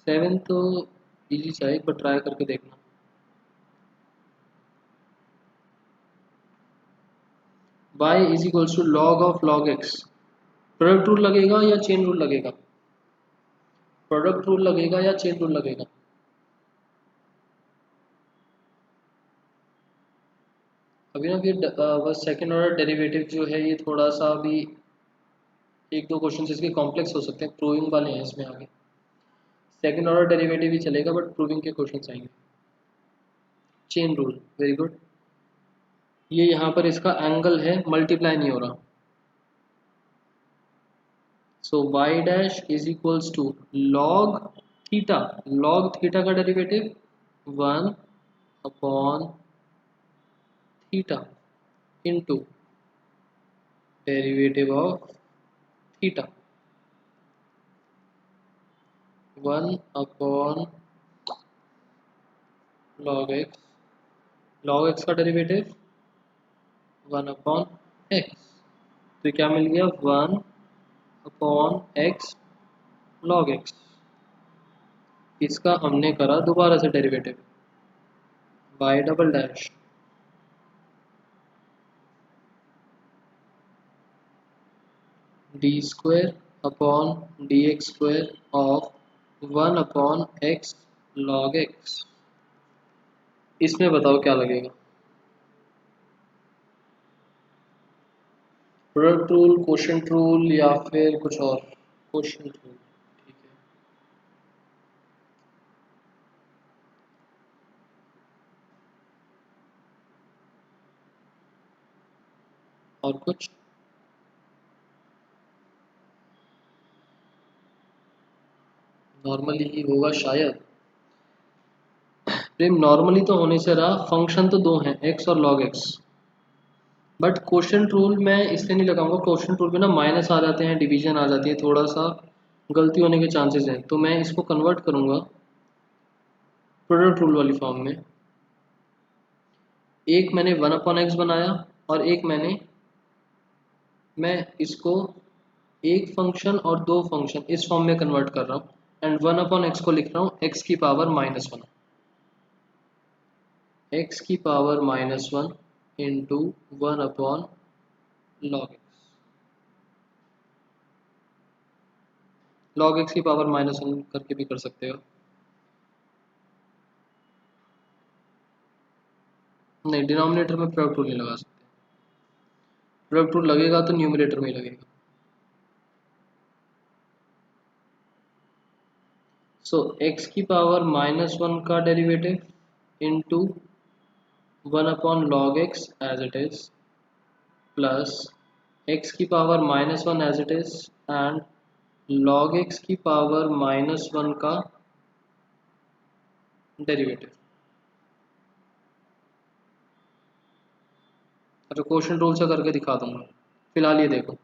7 तो इजी सा है, एक बार ट्राई करके देखना। y is equals to log of log x। Product rule लगेगा या चेन रूल लगेगा? प्रोडक्ट रूल लगेगा या चेन रूल लगेगा? अभी ना फिर बस सेकेंड ऑर्डर डेरिवेटिव जो है ये थोड़ा सा अभी 1-2 क्वेश्चन इसके कॉम्प्लेक्स हो सकते हैं, प्रूविंग वाले हैं इसमें आगे। सेकेंड ऑर्डर डेरिवेटिव ही चलेगा, बट प्रूविंग के क्वेश्चन आएंगे। Chain rule, very good. ये यहाँ पर इसका एंगल है, मल्टीप्लाई नहीं हो रहा, so y dash is equals to log theta. log theta का derivative 1 upon theta into derivative of theta 1 upon log x। log x का डेरिवेटिव 1 अपॉन एक्स। तो क्या मिल गया 1/x log x। इसका हमने करा दोबारा से derivative y double dash d² of 1/x log x। इसमें बताओ क्या लगेगा, प्रोडक्ट रूल, क्वोशिएंट रूल या फिर कुछ और? क्वोशिएंट रूल, ठीक है। और कुछ? नॉर्मली ही होगा शायद। प्रेम नॉर्मली तो होने से रहा, फंक्शन तो दो हैं x और log x, but quotient rule मैं इसलिए नहीं लगाऊंगा, क्वोशिएंट रूल में ना माइनस आ जाते हैं, डिवीजन आ जाती है, थोड़ा सा गलती होने के चांसेस हैं, तो मैं इसको कन्वर्ट करूंगा प्रोडक्ट रूल वाली फॉर्म में। एक मैंने 1/x बनाया और एक मैं इसको एक फंक्शन और दो फंक्शन इस फॉर्म में कन्वर्ट कर रहा हूँ, एंड 1/x को लिख रहा हूँ x की पावर -1, x की power -1 into 1/log x। log x की पावर -1 करके भी कर सकते हो। नहीं, डिनोमिनेटर में प्रोडक्ट रूल नहीं लगा सकते, प्रोडक्ट रूल लगेगा तो न्यूमरेटर में ही लगेगा। सो x की पावर -1 का derivative into 1/log x as it is, plus x की power -1 as it is and log x की पावर -1 का डेरिवेटिव। अच्छा, क्वेश्चन रूल से करके दिखा दूंगा, फिलहाल ये देखो,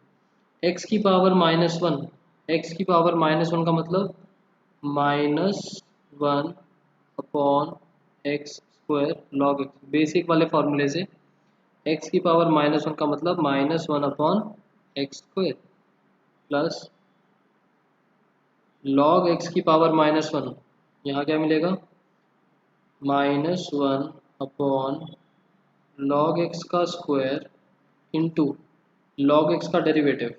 x की पावर -1, x की पावर -1 का मतलब -1/x² log x, बेसिक वाले फॉर्मूले से x की पावर -1 का मतलब -1/x² प्लस log x की पावर -1, यहाँ क्या मिलेगा -1/log x का स्क्वायर इंटू log x का derivative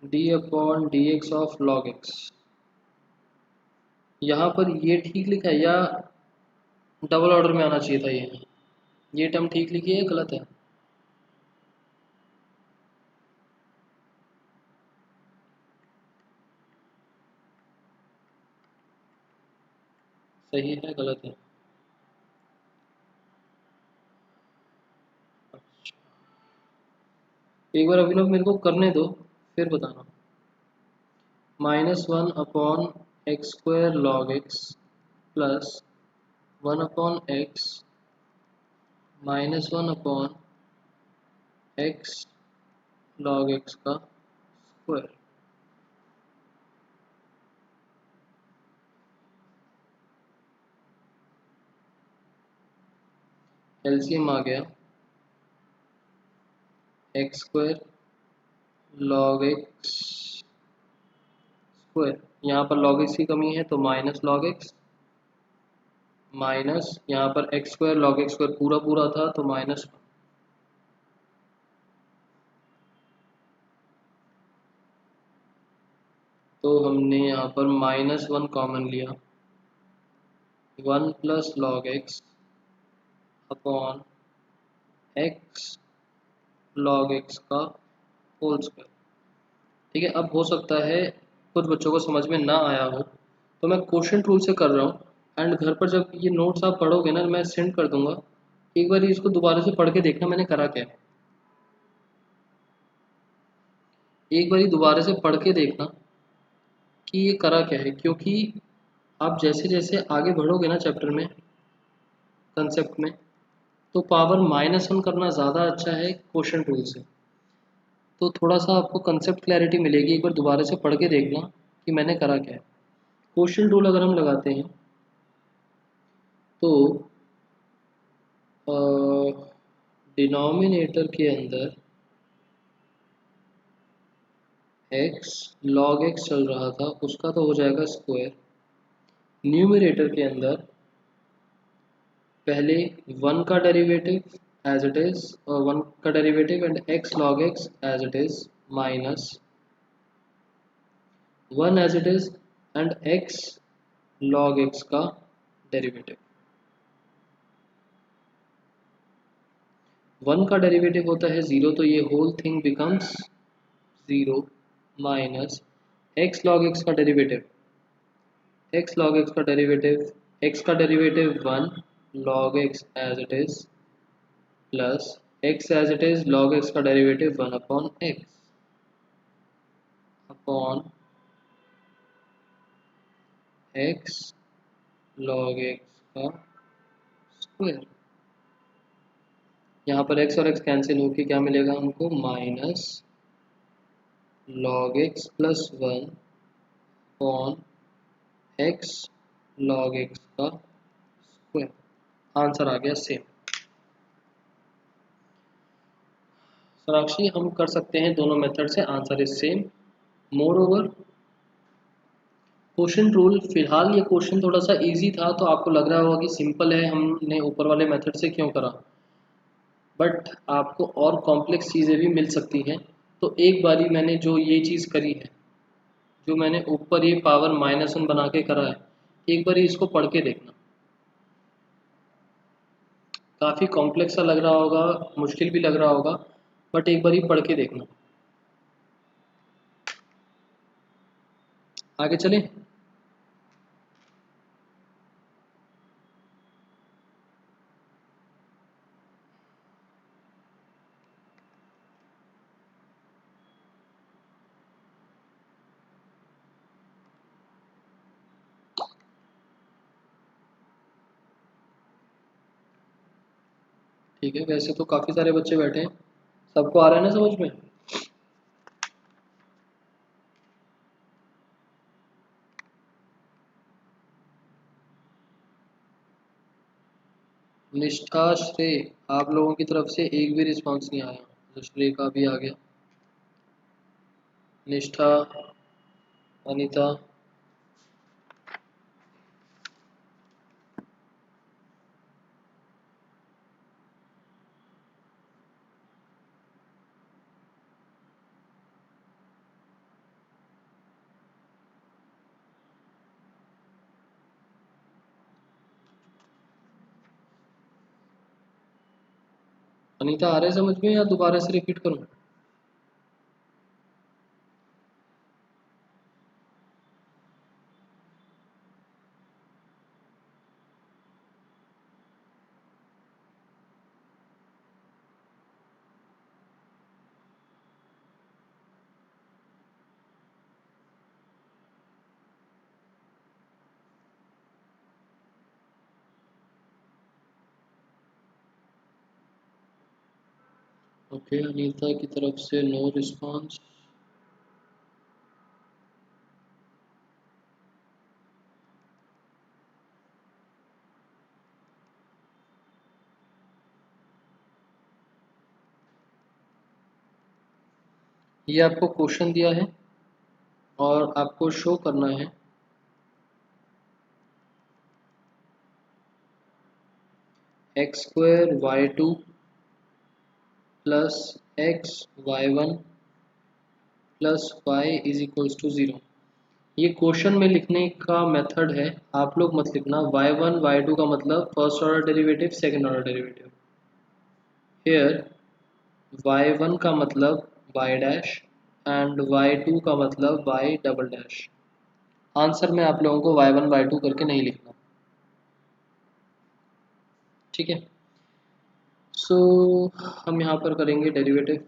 d/dx of log x। यहाँ पर ये ठीक लिखा है या डबल ऑर्डर में आना चाहिए था? ये टर्म ठीक लिखी है या गलत है? सही है गलत है? अच्छा, एक बार अभिनव मेरे को करने दो, फिर बताना। -1/x² log x plus 1/x -1/x log x का स्क्वायर। एलसीएम आ गया x² log x स्क्वायर, यहाँ पर log x की कमी है तो माइनस log x, माइनस यहाँ पर x² log x² पूरा पूरा था तो -1। तो हमने यहाँ पर -1 कॉमन लिया, 1 plus log x upon x log x का होल स्क्वायर। ठीक है, अब हो सकता है कुछ बच्चों को समझ में ना आया हो, तो मैं क्वोशिएंट रूल से कर रहा हूँ, एंड घर पर जब ये नोट्स आप पढ़ोगे ना, मैं सेंड कर दूंगा, एक बार इसको दोबारा से पढ़ के देखना मैंने करा क्या है। एक बार दोबारा से पढ़ के देखना कि ये करा क्या है, क्योंकि आप जैसे जैसे आगे बढ़ोगे ना चैप्टर में, कंसेप्ट में, तो पावर -1 करना ज़्यादा अच्छा है क्वोशिएंट रूल से। तो थोड़ा सा आपको कंसेप्ट क्लैरिटी मिलेगी, एक बार दोबारा से पढ़ के देखना कि मैंने करा क्या है। क्वोशिएंट रूल अगर हम लगाते हैं तो डिनोमिनेटर के अंदर x log x चल रहा था, उसका तो हो जाएगा स्क्वायर। न्यूमरेटर के अंदर पहले 1 का डेरिवेटिव एज इट इज, और 1 का derivative and x log x as it is, minus 1 as it is and x log x का डेरिवेटिव। 1 का डेरिवेटिव होता है 0, तो ये whole thing becomes 0 minus x log x का डेरिवेटिव, x log x का डेरिवेटिव, x का derivative 1 log x as it is, plus x as it is log x का derivative 1 upon x upon x log x का square. यहाँ पर x और x cancel होके क्या मिलेगा हमको, minus log x plus 1 upon x log x का स्क्वायर। आंसर आ गया सेम। साक्षी हम कर सकते हैं दोनों मेथड से, answer is same. More over question rule, फिलहाल ये क्वेश्चन थोड़ा सा इजी था तो आपको लग रहा होगा कि सिंपल है, हमने ऊपर वाले मेथड से क्यों करा, बट आपको और कॉम्प्लेक्स चीज़ें भी मिल सकती हैं। तो एक बारी मैंने जो ये चीज़ करी है, जो मैंने ऊपर ये पावर -1 बना के करा है, एक बारी इसको पढ़ के देखना। काफ़ी कॉम्प्लेक्स सा लग रहा होगा, मुश्किल भी लग रहा होगा, बट एक बारी पढ़ के देखना। आगे चलें। ठीक है, वैसे तो काफ़ी सारे बच्चे बैठे हैं, सबको आ रहा है ना समझ में। निष्ठा, श्रेय, आप लोगों की तरफ से एक भी रिस्पांस नहीं आया, तो श्रेय का भी आ गया। निष्ठा, अनीता, अनीता आ रहे समझ में या दोबारा से रिपीट करूं। ओके, अनीता की तरफ से नो रिस्पांस। ये आपको क्वेश्चन दिया है और आपको शो करना है x² y2 plus x y1 plus y is equals to 0। ये क्वेश्चन में लिखने का मेथड है, आप लोग मत लिखना। y1 y2 का मतलब first order derivative, second order derivative. Here y1 का मतलब y डैश एंड y2 का मतलब y डबल डैश। आंसर में आप लोगों को y1 y2 करके नहीं लिखना, ठीक है। सो हम यहाँ पर करेंगे डेरिवेटिव।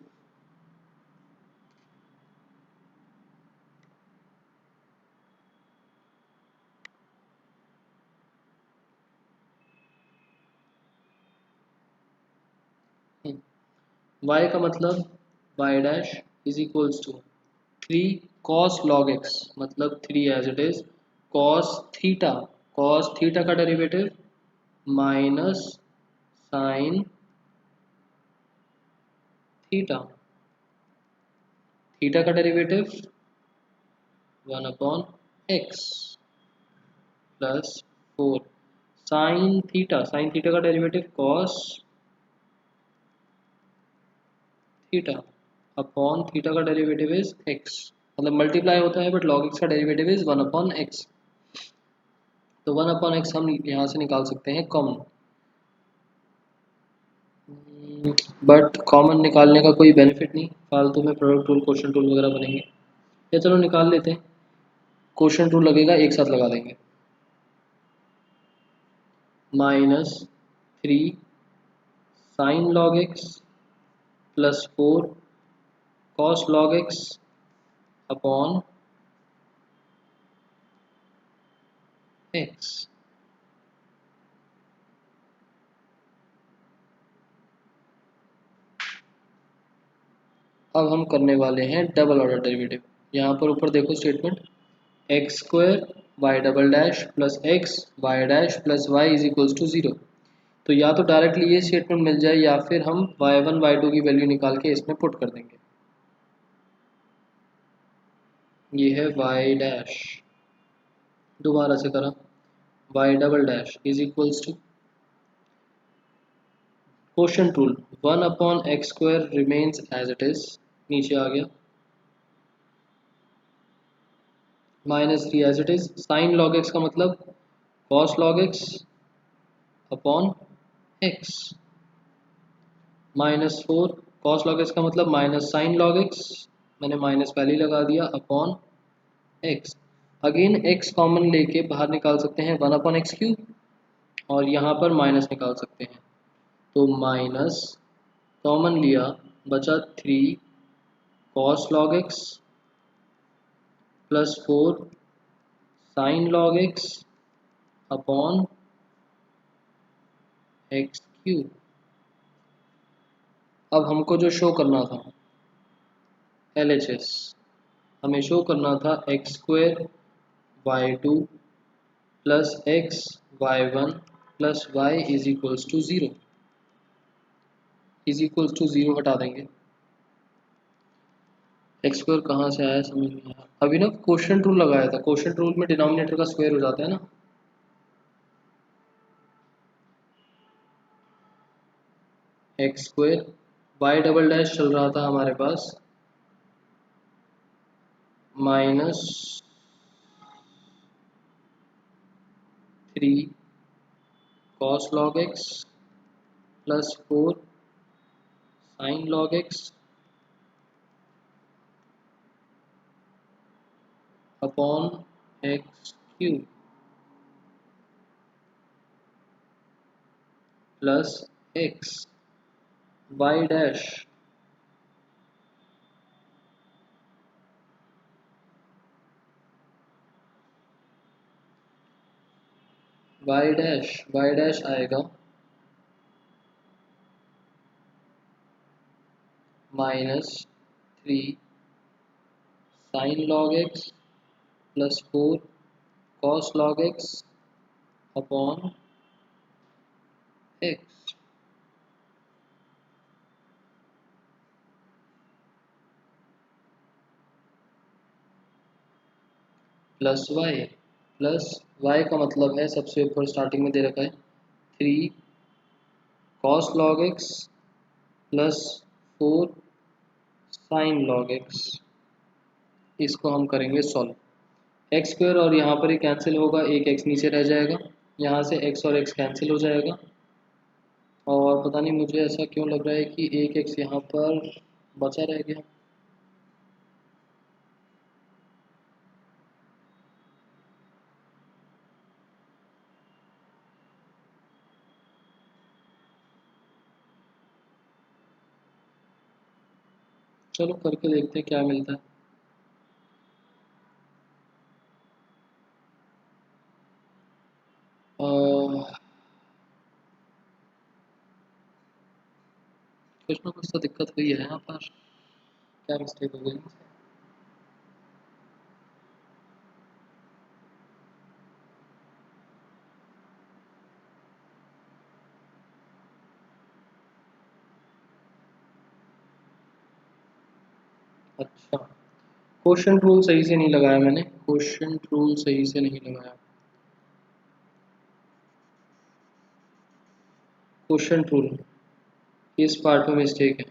y का मतलब y dash is equals to 3 cos log x, मतलब 3 as it is cos theta का derivative minus sine theta, theta का derivative 1/x plus 4 sine theta, sine theta का derivative cos theta upon theta का derivative is x, मतलब multiply होता है but log x का derivative is 1/x। तो 1/x हम यहाँ से निकाल सकते हैं कॉमन, बट कॉमन निकालने का कोई बेनिफिट नहीं, फालतू में प्रोडक्ट रूल क्वेश्चन रूल वगैरह बनेंगे। या चलो निकाल लेते हैं, क्वेश्चन रूल लगेगा एक साथ लगा देंगे। -3 sine log x plus 4 cos log x upon x. अब हम करने वाले हैं डबल ऑर्डर डेरिवेटिव। यहाँ पर ऊपर देखो statement, x square y double dash plus x y dash plus y is equals to 0। तो या तो डायरेक्टली ये स्टेटमेंट मिल जाए या फिर हम y1 y2 की वैल्यू निकाल के इसमें पुट कर देंगे। ये है y डैश, दोबारा से करा, y double dash is equals to quotient rule 1/x² remains as it is, नीचे आ गया -3 as it is. Sine log x का मतलब cos log x upon x, -4 cos log x का मतलब माइनस साइन लॉग एक्स, मैंने minus पहले ही लगा दिया, upon x. Again x common लेके बाहर निकाल सकते हैं 1/x³ और यहाँ पर माइनस निकाल सकते हैं, तो माइनस कॉमन लिया, बचा 3 cos log x plus 4 sine log x upon x³। अब हमको जो शो करना था LHS, हमें शो करना था x² y2 plus x y1 plus y is equals to 0, is equals to 0 हटा देंगे। x² कहाँ से आया समझ नहीं आया। अभी ना क्वोशंट रूल लगाया था, क्वोशंट रूल में डिनोमिनेटर का स्क्वायर हो जाता है ना, x² y डबल डैश चल रहा था हमारे पास -3 cos log x plus 4 sin log x upon x³ plus x y dash y dash आएगा -3 sin log x plus 4 cos log x upon x plus y का मतलब है सबसे ऊपर स्टार्टिंग में दे रखा है 3 cos log x plus 4 sin log x। इसको हम करेंगे सॉल्व। x² और यहाँ पर ही कैंसिल होगा, एक x नीचे रह जाएगा, यहाँ से x और x कैंसिल हो जाएगा, और पता नहीं मुझे ऐसा क्यों लग रहा है कि एक x यहाँ पर बचा रह गया। चलो करके देखते हैं क्या मिलता है। कुछ ना कुछ तो दिक्कत हुई है यहाँ पर, क्या मिस्टेक हो गई। अच्छा, क्वेश्चन रूल सही से नहीं लगाया मैंने, क्वेश्चन रूल सही से नहीं लगाया। क्वेश्चन रूल किस पार्ट में मिस्टेक है,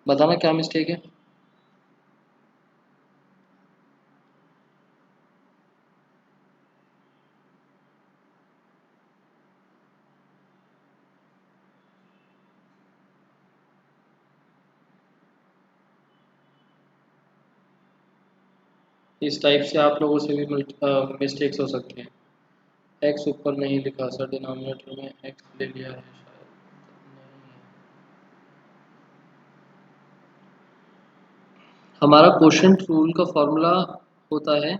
बताना क्या मिस्टेक है। इस टाइप से आप लोगों से भी मिस्टेक्स हो सकती हैं। एक्स ऊपर नहीं लिखा सर, डिनोमिनेटर में एक्स ले लिया है शायद। नहीं, हमारा क्वोशंट रूल का फॉर्मूला होता है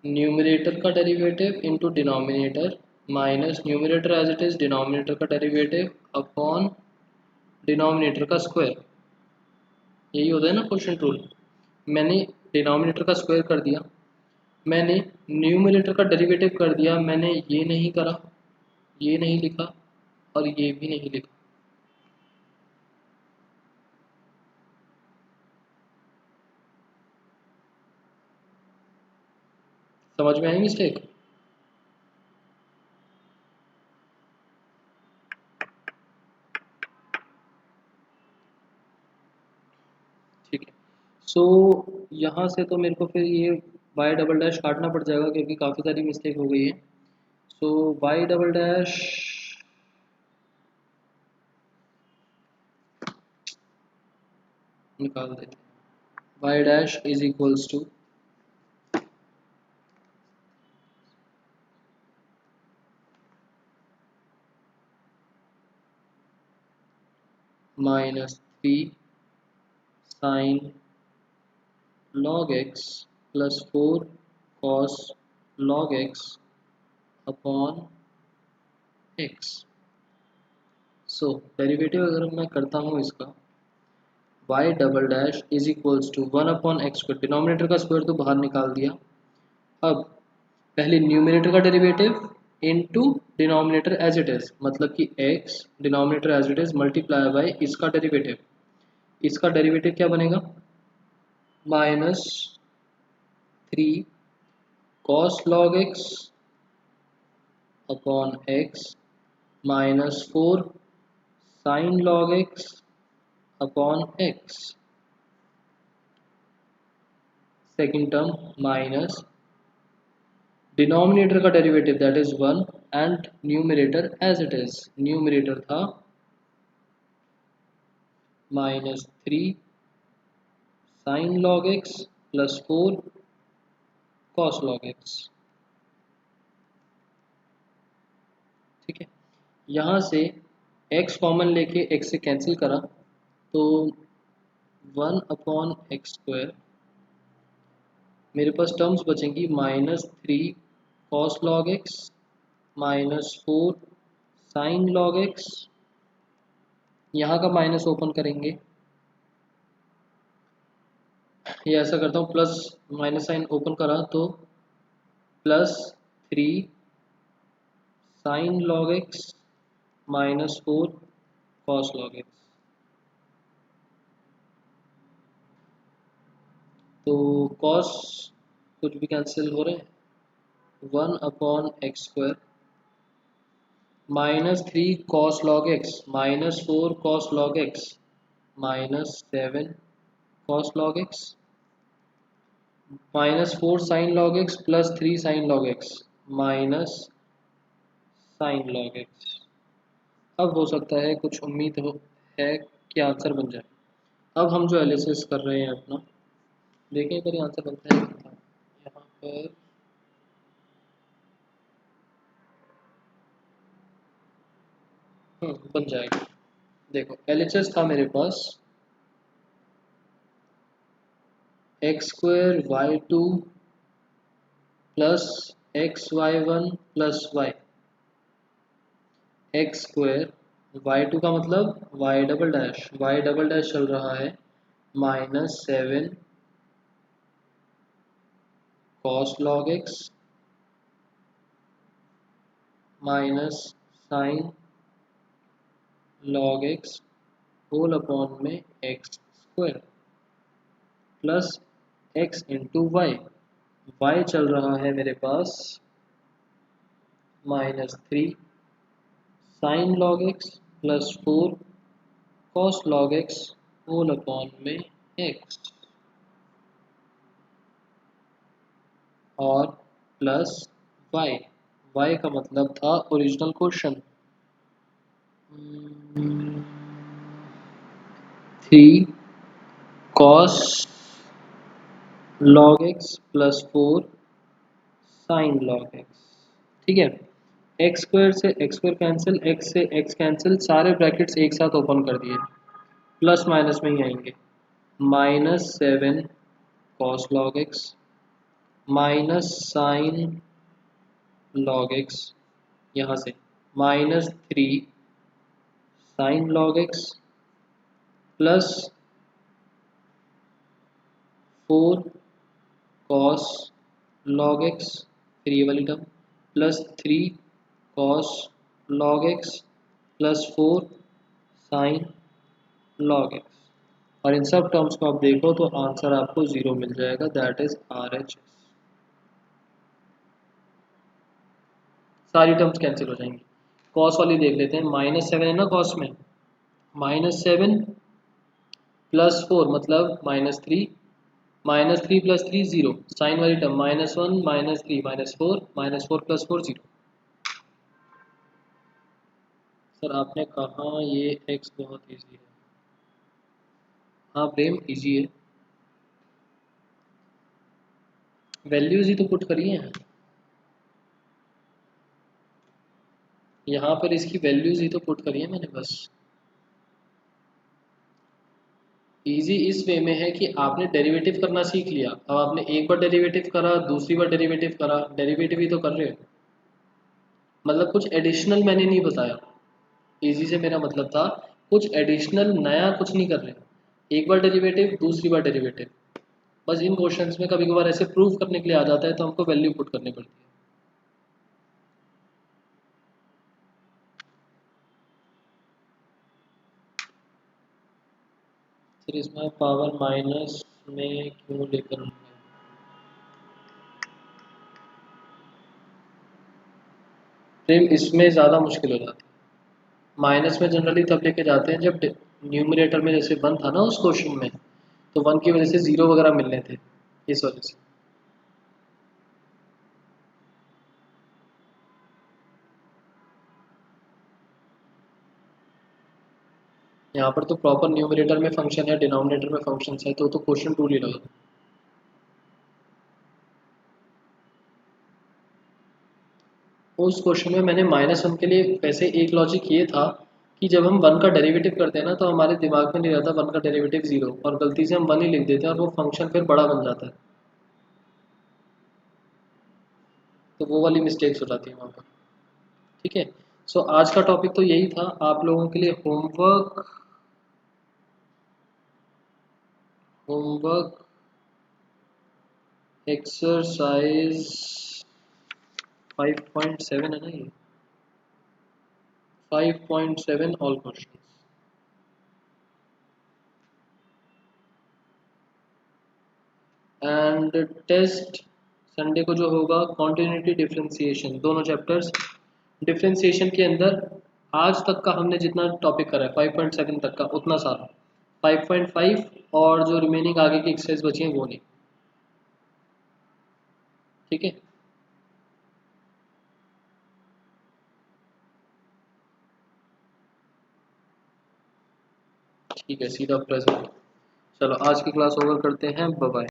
न्यूमरेटर का derivative into denominator minus numerator as it is denominator का डेरिवेटिव अपॉन डिनोमिनेटर का स्क्वायर। यही होता है ना क्वोशंट रूल। मैंने डिनोमिनेटर का स्क्वायर कर दिया, मैंने न्यूमरेटर का डेरिवेटिव कर दिया, मैंने ये नहीं करा, ये नहीं लिखा और ये भी नहीं लिखा। समझ में आई मिस्टेक। ठीक है, सो यहाँ से तो मेरे को फिर ये वाई डबल डैश काटना पड़ जाएगा क्योंकि काफ़ी सारी मिस्टेक हो गई है। सो वाई डबल डैश निकाल देते हैं। Y dash is equals to -3 sine log x plus 4 cos log x upon x। So derivative अगर मैं करता हूँ इसका, y double dash is equals to 1/x square, denominator का स्क्वायर तो बाहर निकाल दिया। अब पहले न्यूमरेटर का derivative into denominator as it is, मतलब कि x denominator as it is multiply by इसका डेरिवेटिव। इसका डेरिवेटिव क्या बनेगा, -3 cos log x upon x -4 sin log x upon x। Second term minus denominator का derivative that is 1 and numerator as it is, numerator था -3 sin log x plus 4 cos log x। ठीक है, यहाँ से x common लेके x से cancel करा तो 1/x स्क्वायर, मेरे पास टर्म्स बचेंगी -3 cos log x -4 sin log x। यहाँ का माइनस ओपन करेंगे, ये ऐसा करता हूँ, प्लस माइनस साइन ओपन करा तो +3 sin log x -4 cos log x। तो cos कुछ भी कैंसिल हो रहे हैं, 1/x square -3 cos log x -4 cos log x -7 cos log x -4 sin log x +3 sin log x minus sin log x। अब हो सकता है, कुछ उम्मीद हो है कि आंसर बन जाए। अब हम जो एनालिसिस कर रहे हैं अपना, देखें अगर ये आंसर बनता है कितना। यहाँ पर बन जाएगा। देखो एलएचएस था मेरे पास x² y2 plus xy1 plus y। x² y2 का मतलब y डबल डैश चल रहा है -7 cos log x minus sine log x whole upon में x square plus x into y. Y चल रहा है मेरे पास -3 sine log x plus 4 cos log x whole upon में एक्स और प्लस वाई। वाई का मतलब था original question 3 cos log x plus 4 sine log x. ठीक है, एक्स स्क्वायर से एक्स स्क्वायर कैंसिल, एक्स से एक्स कैंसिल, सारे ब्रैकेट्स एक साथ ओपन कर दिए, प्लस माइनस में ही आएंगे। -7 cos log x minus sine log x, यहाँ से -3 sine log x plus 4 cos log x, फिर ये वाली term plus 3 cos log x plus 4 sine log x. और इन सब टर्म्स को आप देखो तो आंसर आपको 0 मिल जाएगा, दैट इज RHS। सारी टर्म्स कैंसिल हो जाएंगी। कॉस वाली देख लेते हैं, -7 है ना कॉस में, -7 प्लस 4 मतलब -3, -3 प्लस 3 0, साइन वाली टर्म -1 -3 -4 -4 प्लस 4 0। सर आपने कहा ये x बहुत इजी है। हाँ प्रेम इजी है, वैल्यूज ही तो पुट करी है यहाँ पर, इसकी वैल्यूज ही तो पुट करी है मैंने बस। इजी इस वे में है कि आपने डेरिवेटिव करना सीख लिया, अब आपने एक बार डेरिवेटिव करा, दूसरी बार डेरिवेटिव करा, डेरिवेटिव ही तो कर रहे हो, मतलब कुछ एडिशनल मैंने नहीं बताया। इजी से मेरा मतलब था कुछ एडिशनल नया कुछ नहीं कर रहे, एक बार डेरिवेटिव दूसरी बार डेरिवेटिव। बस इन क्वेश्चंस में कभी कभार ऐसे प्रूव करने के लिए आ जाता है तो हमको वैल्यू पुट करनी पड़ती है। फिर इसमें पावर माइनस में क्यों लेकर, प्रेम इसमें ज़्यादा मुश्किल हो जाती है। माइनस में जनरली तब लेके जाते हैं जब न्यूमरेटर में जैसे 1 था ना उस क्वेश्चन में, तो 1 की वजह से 0 वगैरह मिलने थे, इस वजह से। यहाँ पर तो प्रॉपर न्यूमरेटर में फंक्शन है, डिनोमिनेटर में फंक्शन है, तो क्वेश्चन टू ले लो। उस क्वेश्चन में मैंने -1 के लिए वैसे एक लॉजिक ये था कि जब हम 1 का डेरिवेटिव करते हैं ना तो हमारे दिमाग में नहीं रहता 1 का डेरिवेटिव 0, और गलती से हम 1 ही लिख देते हैं और वो फंक्शन फिर बड़ा बन जाता है, तो वो वाली मिस्टेक्स हो जाती है वहाँ पर। ठीक है, सो आज का टॉपिक तो यही था आप लोगों के लिए। होमवर्क होमवर्क एक्सरसाइज 5.7 है ना ये, 5.7 all question. And test Sunday को जो होगा कॉन्टिन्यूटी डिफरेंशिएशन, दोनों चैप्टर्स। डिफरेंशिएशन के अंदर आज तक का हमने जितना टॉपिक करा है 5.7 तक का उतना सारा, 5.5 और जो रिमेनिंग आगे की एक्सरसाइज बची हैं वो नहीं। ठीक है, ठीक है, सीधा प्रेजेंट। चलो आज की क्लास ओवर करते हैं, बाय बाय।